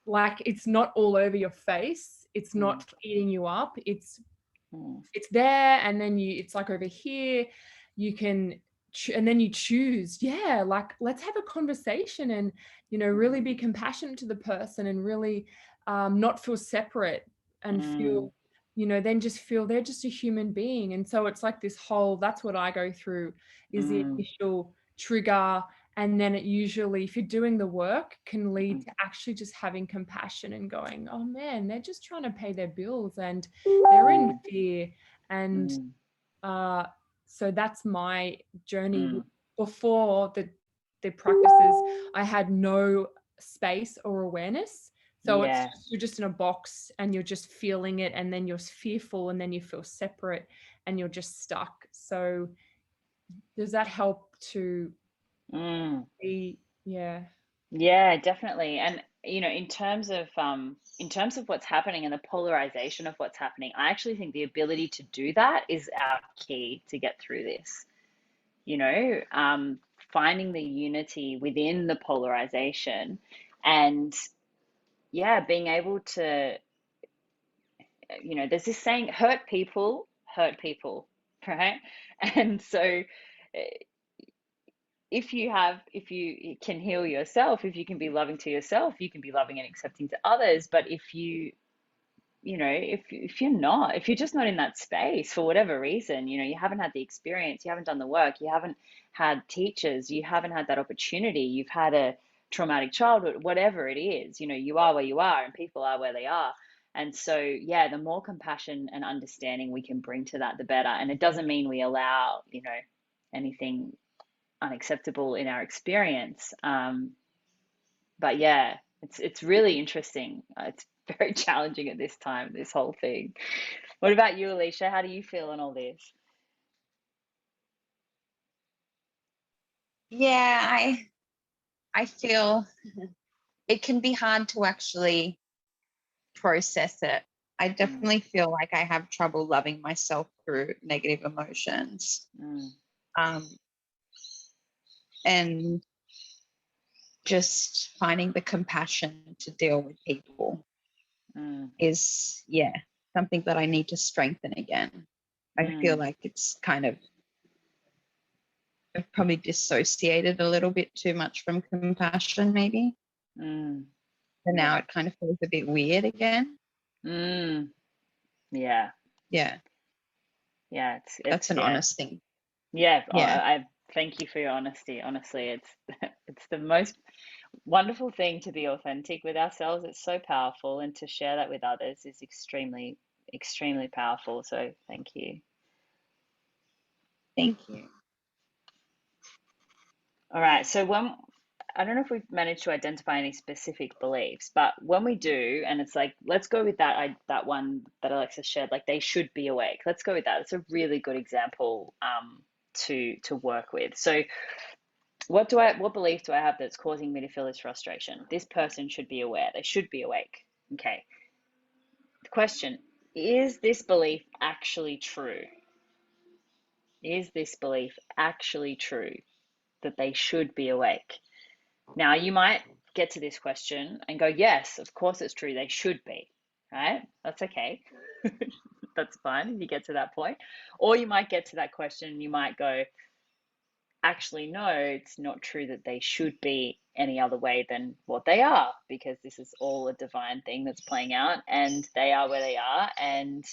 like, it's not all over your face. It's not eating you up. It's there, and then it's like over here. You can, and then you choose, like, let's have a conversation, and really be compassionate to the person, and really not feel separate, and feel, then just feel they're just a human being. And so it's like this whole, that's what I go through, is the initial trigger, and then it usually, if you're doing the work, can lead to actually just having compassion and going, oh man, they're just trying to pay their bills and they're in fear. And so that's my journey. Before the practices, I had no space or awareness. So it's you're just in a box and you're just feeling it, and then you're fearful, and then you feel separate, and you're just stuck. So does that help to be? Yeah, definitely. And in terms of what's happening and the polarization of what's happening, I actually think the ability to do that is our key to get through this. Finding the unity within the polarization, and being able to, there's this saying, hurt people, right? And so if you can heal yourself, if you can be loving to yourself, you can be loving and accepting to others. But if if you're just not in that space for whatever reason, you haven't had the experience, you haven't done the work, you haven't had teachers, you haven't had that opportunity, you've had a traumatic childhood, whatever it is, you are where you are, and people are where they are. And so, the more compassion and understanding we can bring to that, the better. And it doesn't mean we allow, anything unacceptable in our experience. But it's really interesting. It's very challenging at this time, this whole thing. What about you, Alicia? How do you feel in all this? Yeah, I feel it can be hard to actually process it. I definitely feel like I have trouble loving myself through negative emotions. And just finding the compassion to deal with people is, something that I need to strengthen again. I feel like it's kind of, I've probably dissociated a little bit too much from compassion, maybe. And now it kind of feels a bit weird again. Yeah. That's an honest thing. I thank you for your honesty. Honestly, it's the most wonderful thing to be authentic with ourselves. It's so powerful, and to share that with others is extremely, extremely powerful. So thank you. Thank you. All right. So I don't know if we've managed to identify any specific beliefs, but when we do, and it's like, let's go with that one that Alexa shared, like, they should be awake. Let's go with that. It's a really good example to work with. So what belief do I have that's causing me to feel this frustration? This person should be aware. They should be awake. Okay. The question, is this belief actually true? Is this belief actually true that they should be awake? Now, you might get to this question and go, yes, of course it's true, they should be, right? That's okay. That's fine if you get to that point. Or you might get to that question and you might go, actually, no, it's not true that they should be any other way than what they are, because this is all a divine thing that's playing out, and they are where they are, and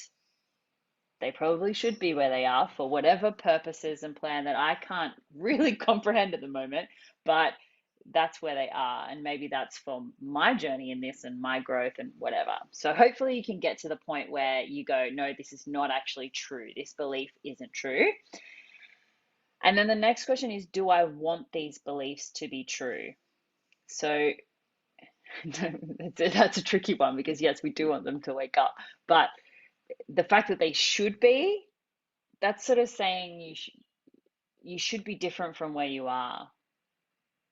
they probably should be where they are for whatever purposes and plan that I can't really comprehend at the moment, but that's where they are. And maybe that's for my journey in this and my growth and whatever. So hopefully you can get to the point where you go, no, this is not actually true. This belief isn't true. And then the next question is, do I want these beliefs to be true? So That's a tricky one, because yes, we do want them to wake up, but the fact that they should be, that's sort of saying you should be different from where you are.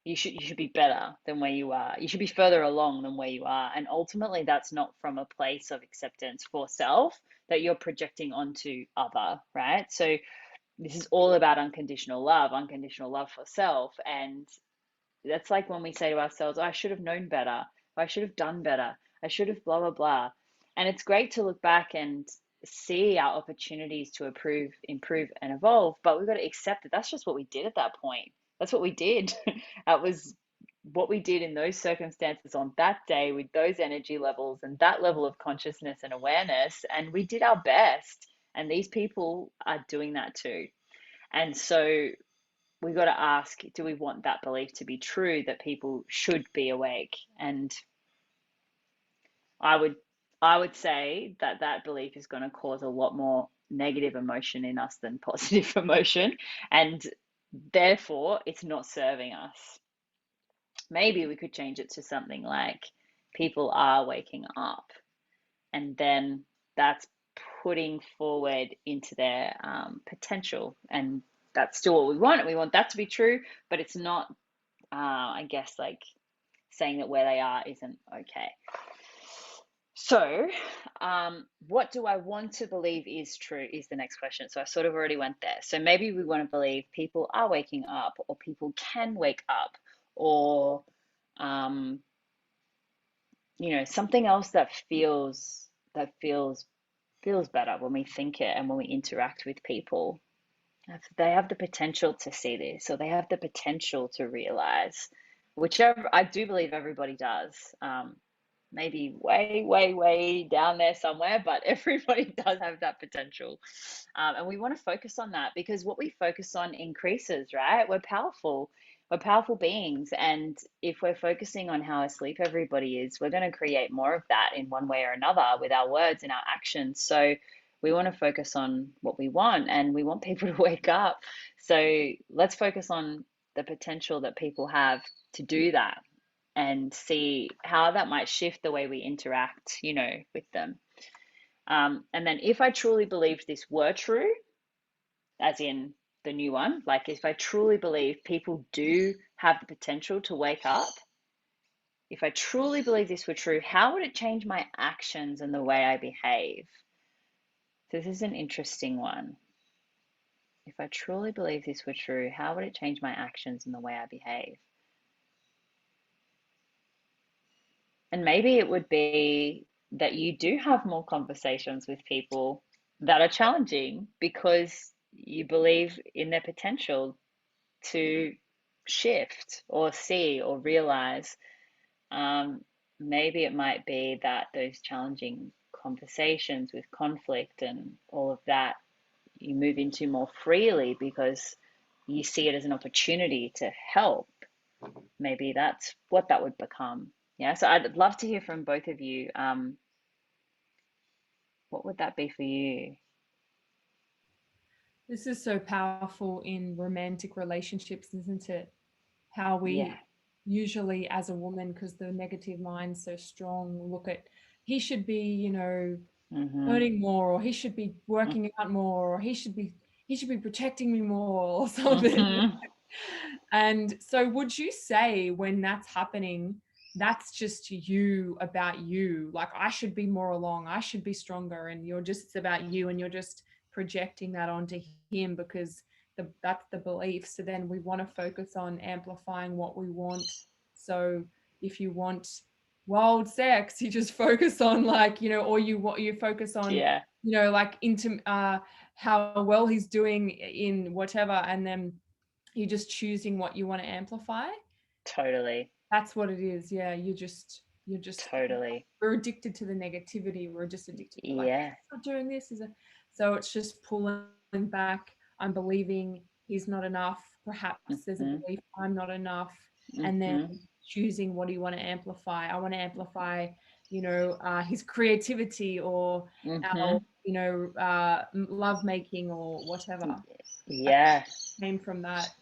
You should be better than where you are. You should be further along than where you are. And ultimately, that's not from a place of acceptance for self that you're projecting onto other, right? So this is all about unconditional love for self. And that's like when we say to ourselves, oh, I should have known better, or I should have done better, I should have blah, blah, blah. And it's great to look back and see our opportunities to improve, and evolve, but we've got to accept that that's just what we did at that point. That's what we did. That was what we did in those circumstances on that day with those energy levels and that level of consciousness and awareness. And we did our best. And these people are doing that too. And so we've got to ask, do we want that belief to be true, that people should be awake? And I would say that that belief is going to cause a lot more negative emotion in us than positive emotion, and therefore it's not serving us. Maybe we could change it to something like people are waking up, and then that's putting forward into their potential, and that's still what we want. We want that to be true, but it's not, I guess, like saying that where they are isn't okay. So, what do I want to believe is true is the next question. So I sort of already went there. So maybe we want to believe people are waking up, or people can wake up, or something else that feels better when we think it and when we interact with people. They have the potential to see this, or they have the potential to realize, whichever I do believe everybody does. Maybe way, way, way down there somewhere, but everybody does have that potential. And we want to focus on that, because what we focus on increases, right? We're powerful beings. And if we're focusing on how asleep everybody is, we're going to create more of that in one way or another with our words and our actions. So we want to focus on what we want, and we want people to wake up. So let's focus on the potential that people have to do that, and see how that might shift the way we interact, with them. And then if I truly believed this were true, as in the new one, like if I truly believe people do have the potential to wake up, if I truly believe this were true, how would it change my actions and the way I behave? So this is an interesting one. If I truly believe this were true, how would it change my actions and the way I behave? And maybe it would be that you do have more conversations with people that are challenging, because you believe in their potential to shift or see or realize. Maybe it might be that those challenging conversations with conflict and all of that, you move into more freely because you see it as an opportunity to help. Maybe that's what that would become. Yeah, so I'd love to hear from both of you. What would that be for you? This is so powerful in romantic relationships, isn't it? How we Yeah. usually, as a woman, because the negative mind's so strong, look at he should be, earning more, or he should be working out more, or he should be protecting me more, or something. And so would you say, when that's happening, that's just you, about you, like I should be more along, I should be stronger, and it's about you, and you're just projecting that onto him because that's the belief. So then we want to focus on amplifying what we want. So if you want wild sex, you just focus on or you focus on Yeah. like into how well he's doing in whatever, and then you're just choosing what you want to amplify. Totally. That's what it is. Yeah, you're just Totally. we're addicted to the negativity. We're just addicted to Yeah. not doing this so it's just pulling back. I'm believing he's not enough. Perhaps there's a belief I'm not enough, and then choosing what do you want to amplify. I want to amplify his creativity, or our love making, or whatever. Yeah. Came from that.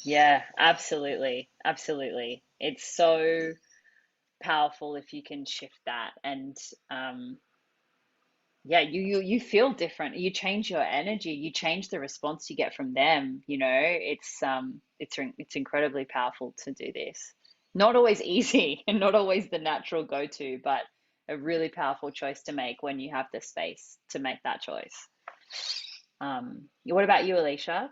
Yeah, absolutely. It's so powerful if you can shift that. And yeah, you feel different. You change your energy, you change the response you get from them. It's incredibly powerful to do this. Not always easy and not always the natural go-to, but a really powerful choice to make when you have the space to make that choice. What about you, Alicia?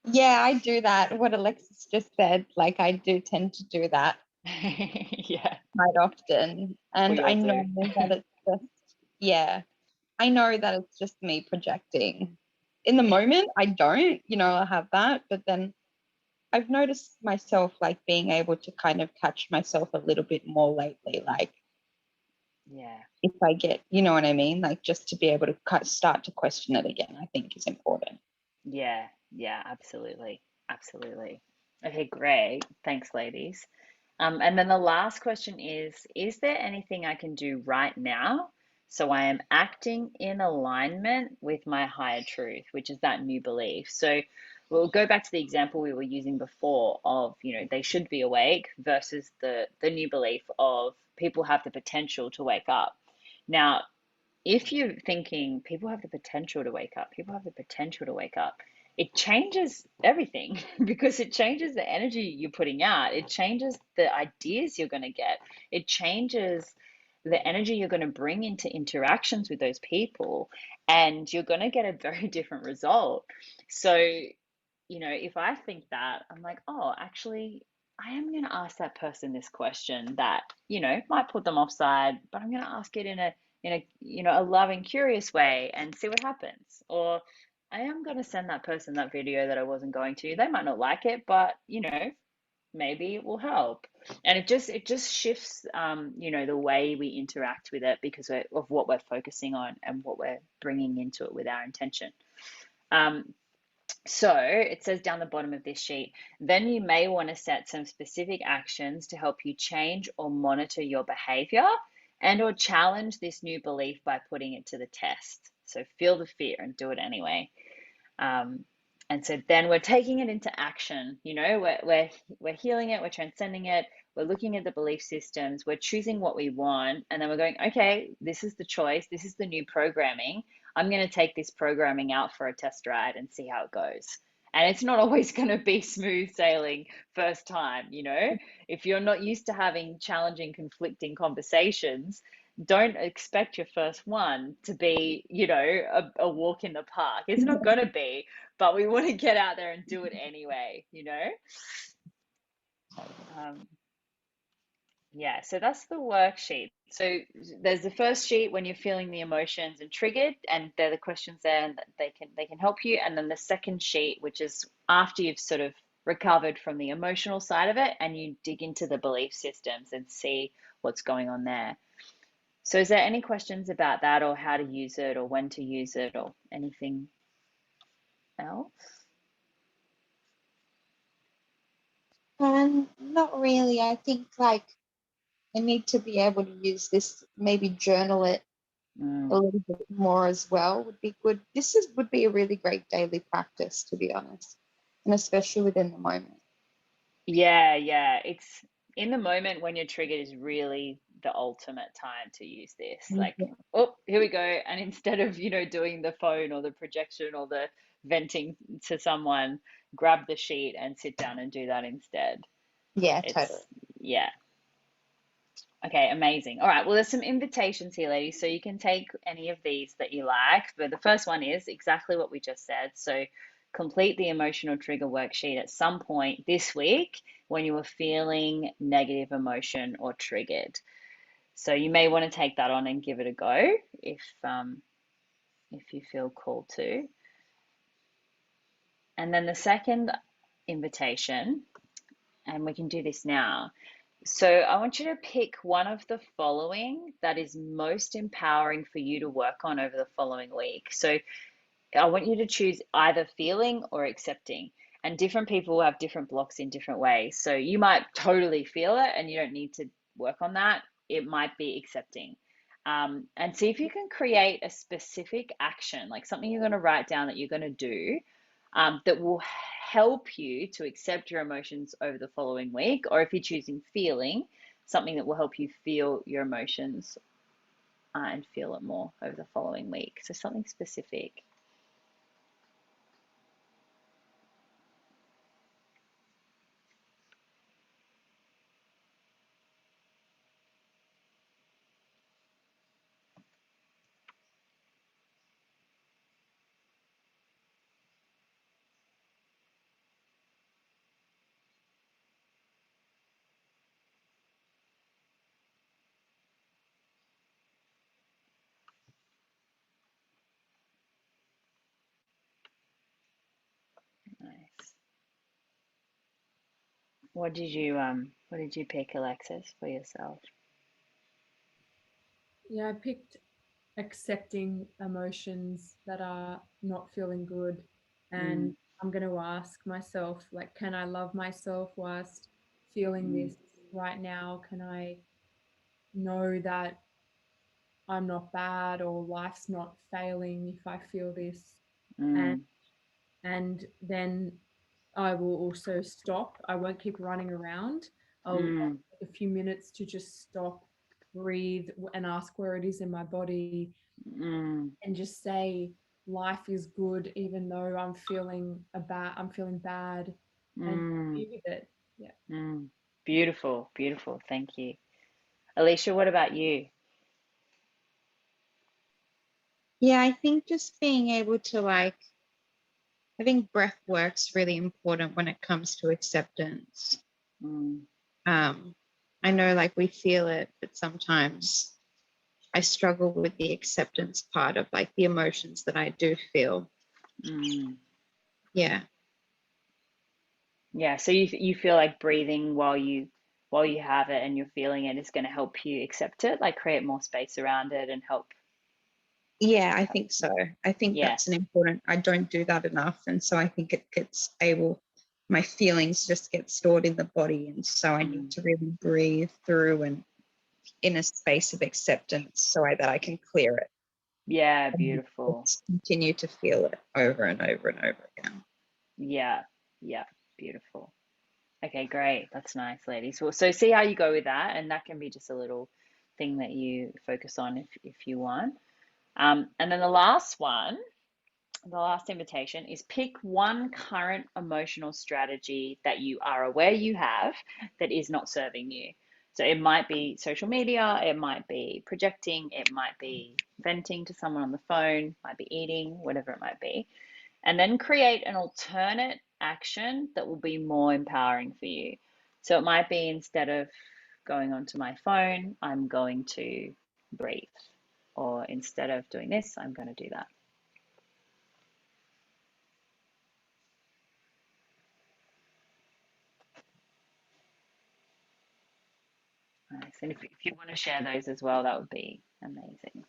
Yeah, I do that. What Alexis just said, like I do tend to do that Yeah, quite often. we And all I know do. that it's just, yeah, I know that it's just me projecting. In the moment, I don't, I have that. But then I've noticed myself like being able to kind of catch myself a little bit more lately. Like Yeah. if I get, you know what I mean? Like just to be able to start to question it again, I think is important. Yeah, absolutely. Absolutely. Okay, great. Thanks, ladies. And then the last question is there anything I can do right now so I am acting in alignment with my higher truth, which is that new belief? So we'll go back to the example we were using before of, they should be awake versus the new belief of people have the potential to wake up. Now, if you're thinking people have the potential to wake up, people have the potential to wake up, it changes everything because it changes the energy you're putting out. It changes the ideas you're going to get. It changes the energy you're going to bring into interactions with those people, and you're going to get a very different result. So, if I think that, I'm like, oh, actually, I am going to ask that person this question that, might put them offside, but I'm going to ask it in a loving, curious way and see what happens. Or I am going to send that person that video that I wasn't going to. They might not like it, but maybe it will help. And it just shifts the way we interact with it because of what we're focusing on and what we're bringing into it with our intention. So it says down the bottom of this sheet, then you may want to set some specific actions to help you change or monitor your behavior and or challenge this new belief by putting it to the test. So feel the fear and do it anyway. And so then we're taking it into action. We're healing it, we're transcending it, we're looking at the belief systems, we're choosing what we want, and then we're going, okay, this is the choice, this is the new programming. I'm going to take this programming out for a test ride and see how it goes. And it's not always going to be smooth sailing first time. If you're not used to having challenging, conflicting conversations, don't expect your first one to be, a walk in the park. It's not going to be, but we want to get out there and do it anyway. Yeah, so that's the worksheet. So there's the first sheet when you're feeling the emotions and triggered, and they're the questions there, and they can help you. And then the second sheet, which is after you've sort of recovered from the emotional side of it, and you dig into the belief systems and see what's going on there. So is there any questions about that, or how to use it, or when to use it, or anything else? Not really. I think like I need to be able to use this, maybe journal it a little bit more as well would be good. Would be a really great daily practice, to be honest, and especially within the moment. Yeah. It's in the moment when you're triggered is really the ultimate time to use this. Like, oh, here we go. And instead of, doing the phone or the projection or the venting to someone, grab the sheet and sit down and do that instead. Yeah, It's, totally. yeah. Okay, amazing. All right, well, there's some invitations here, ladies. So you can take any of these that you like. But the first one is exactly what we just said. So complete the emotional trigger worksheet at some point this week when you are feeling negative emotion or triggered. So you may want to take that on and give it a go if you feel called to. And then the second invitation, and we can do this now. So I want you to pick one of the following that is most empowering for you to work on over the following week. So I want you to choose either feeling or accepting. And different people have different blocks in different ways. So you might totally feel it and you don't need to work on that. It might be accepting. And see if you can create a specific action, like something you're going to write down that you're going to do that will help you to accept your emotions over the following week. Or if you're choosing feeling, something that will help you feel your emotions and feel it more over the following week. So something specific. Nice. What did you pick, Alexis, for yourself? Yeah, I picked accepting emotions that are not feeling good. And I'm going to ask myself, like, can I love myself whilst feeling this right now? Can I know that I'm not bad or life's not failing if I feel this? And Mm, and then I will also stop. I won't keep running around. I'll mm, take a few minutes to just stop, breathe, and ask where it is in my body, mm, and just say life is good even though I'm feeling bad, and mm, be with it. Yeah. mm. Beautiful, beautiful. Thank you. Alicia, what about you? Yeah, I think just being able to like, I think breath work's really important when it comes to acceptance. Mm, I know like we feel it, but sometimes I struggle with the acceptance part of like the emotions that I do feel. mm. Yeah. Yeah, so you feel like breathing while you have it and you're feeling it is going to help you accept it, like create more space around it and help. Yeah, I think so. I think Yeah. that's an important, I don't do that enough. And so I think it gets my feelings just get stored in the body. And so I need Mm. to really breathe through and in a space of acceptance so that I can clear it Yeah, and beautiful. just continue to feel it over and over and over again. Yeah, yeah, beautiful. Okay, great. That's nice, ladies. Well, so see how you go with that, and that can be just a little thing that you focus on if you want. And then the last one, the last invitation is pick one current emotional strategy that you are aware you have that is not serving you. So it might be social media, it might be projecting, it might be venting to someone on the phone, might be eating, whatever it might be. And then create an alternate action that will be more empowering for you. So it might be instead of going onto my phone, I'm going to breathe. Or instead of doing this, I'm going to do that. Nice. And if you want to share those as well, that would be amazing.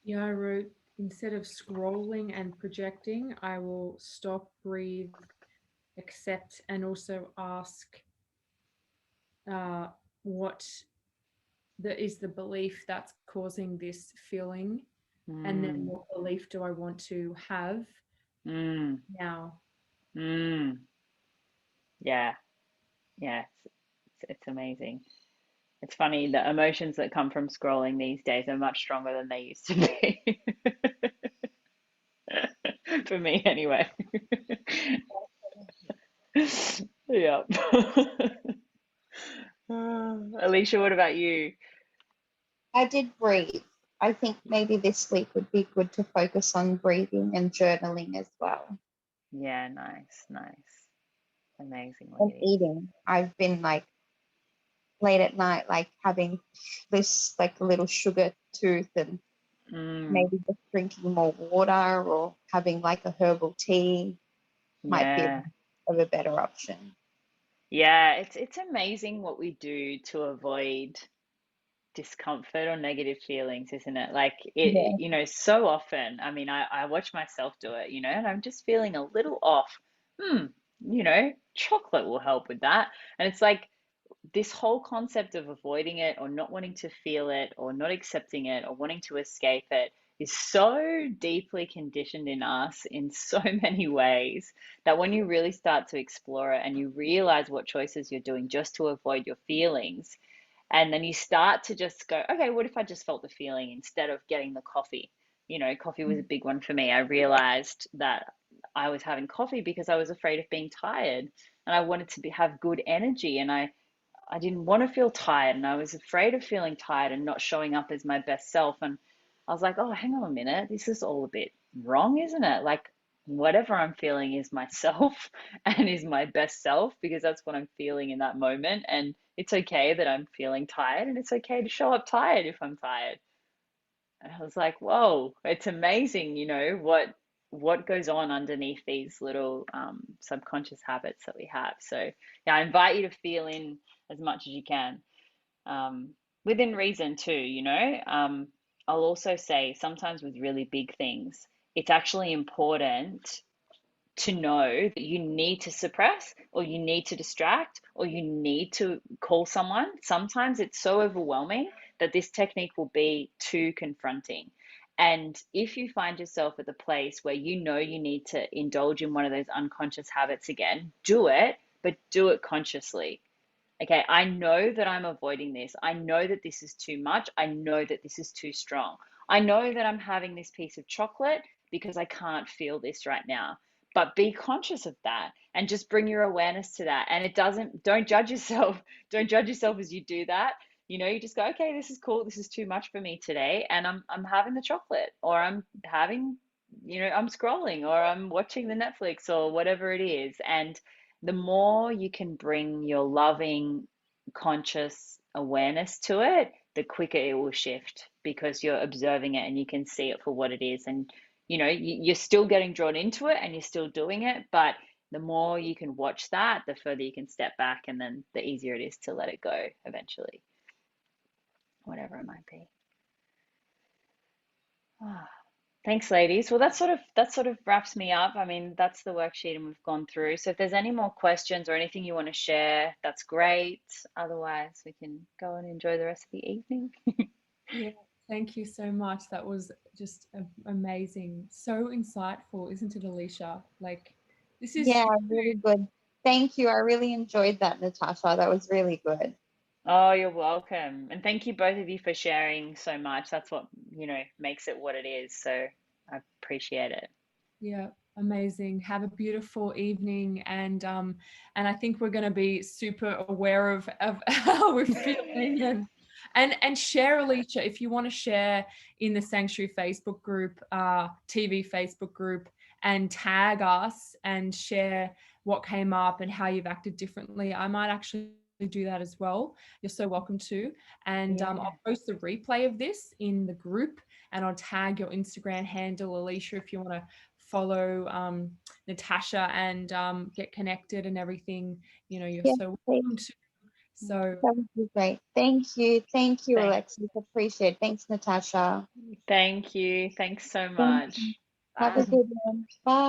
Yeah, I wrote, instead of scrolling and projecting, I will stop, breathe, accept, and also ask uh, what is the belief that's causing this feeling, and then Mm, what belief do I want to have mm, now? mm. Yeah, yeah, it's amazing. It's funny, the emotions that come from scrolling these days are much stronger than they used to be. For me, anyway. Yeah. Alicia, what about you? I did breathe. I think maybe this week would be good to focus on breathing and journaling as well. Yeah, nice, nice. Amazing, And ladies. eating. I've been like late at night, like having this like a little sugar tooth and Mm, maybe just drinking more water or having like a herbal tea might be yeah. of a better option. Yeah, it's amazing what we do to avoid discomfort or negative feelings, isn't it? Like Yeah. so often, I mean, I watch myself do it, and I'm just feeling a little off. Hmm, you know, chocolate will help with that. And it's like this whole concept of avoiding it or not wanting to feel it or not accepting it or wanting to escape it is so deeply conditioned in us in so many ways that when you really start to explore it and you realize what choices you're doing just to avoid your feelings, and then you start to just go, okay, what if I just felt the feeling instead of getting the coffee? You know, coffee was a big one for me. I realized that I was having coffee because I was afraid of being tired and I wanted to have good energy, and I didn't want to feel tired, and I was afraid of feeling tired and not showing up as my best self. And I was like, oh, hang on a minute, this is all a bit wrong, isn't it? Like, whatever I'm feeling is myself and is my best self because that's what I'm feeling in that moment. And it's okay that I'm feeling tired, and it's okay to show up tired if I'm tired. And I was like, whoa, it's amazing, you know, what goes on underneath these little subconscious habits that we have. So yeah, I invite you to feel in as much as you can, um, within reason too, you know. I'll also say sometimes with really big things, it's actually important to know that you need to suppress or you need to distract or you need to call someone. Sometimes it's so overwhelming that this technique will be too confronting. And if you find yourself at the place where you know you need to indulge in one of those unconscious habits again, do it, but do it consciously. Okay, I know that I'm avoiding this. I know that this is too much. I know that this is too strong. I know that I'm having this piece of chocolate because I can't feel this right now. But be conscious of that and just bring your awareness to that. And don't judge yourself. Don't judge yourself as you do that. You know, you just go, okay, this is cool. This is too much for me today. And I'm having the chocolate, or I'm having, you know, I'm scrolling, or I'm watching the Netflix or whatever it is. And the more you can bring your loving, conscious awareness to it, the quicker it will shift because you're observing it and you can see it for what it is. And, you know, you're still getting drawn into it and you're still doing it, but the more you can watch that, the further you can step back, and then the easier it is to let it go eventually, whatever it might be. Ah. Thanks, ladies. Well, that sort of wraps me up. I mean, that's the worksheet and we've gone through. So if there's any more questions or anything you want to share, that's great. Otherwise, we can go and enjoy the rest of the evening. Yeah, thank you so much. That was just amazing. So insightful, isn't it, Alicia? Like, this is, Yeah, really good. Thank you. I really enjoyed that, Natasha. That was really good. Oh, you're welcome. And thank you both of you for sharing so much. That's what, you know, makes it what it is. So I appreciate it. yeah, amazing. Have a beautiful evening, and I think we're going to be super aware of how we're feeling, and share, Alicia, if you want to share in the Sanctuary Facebook group, TV Facebook group, and tag us and share what came up and how you've acted differently. I might actually do that as well. You're so welcome to. And Yeah. I'll post the replay of this in the group, and I'll tag your Instagram handle, Alicia, if you want to follow Natasha and get connected and everything. You know, you're Yeah, so welcome to. So that would be great. Thank you. Thank you, Thank, Alexis. Appreciate it. Thanks, Natasha. thank you. Thanks so Thank you. much. Have a Bye. good one. Bye.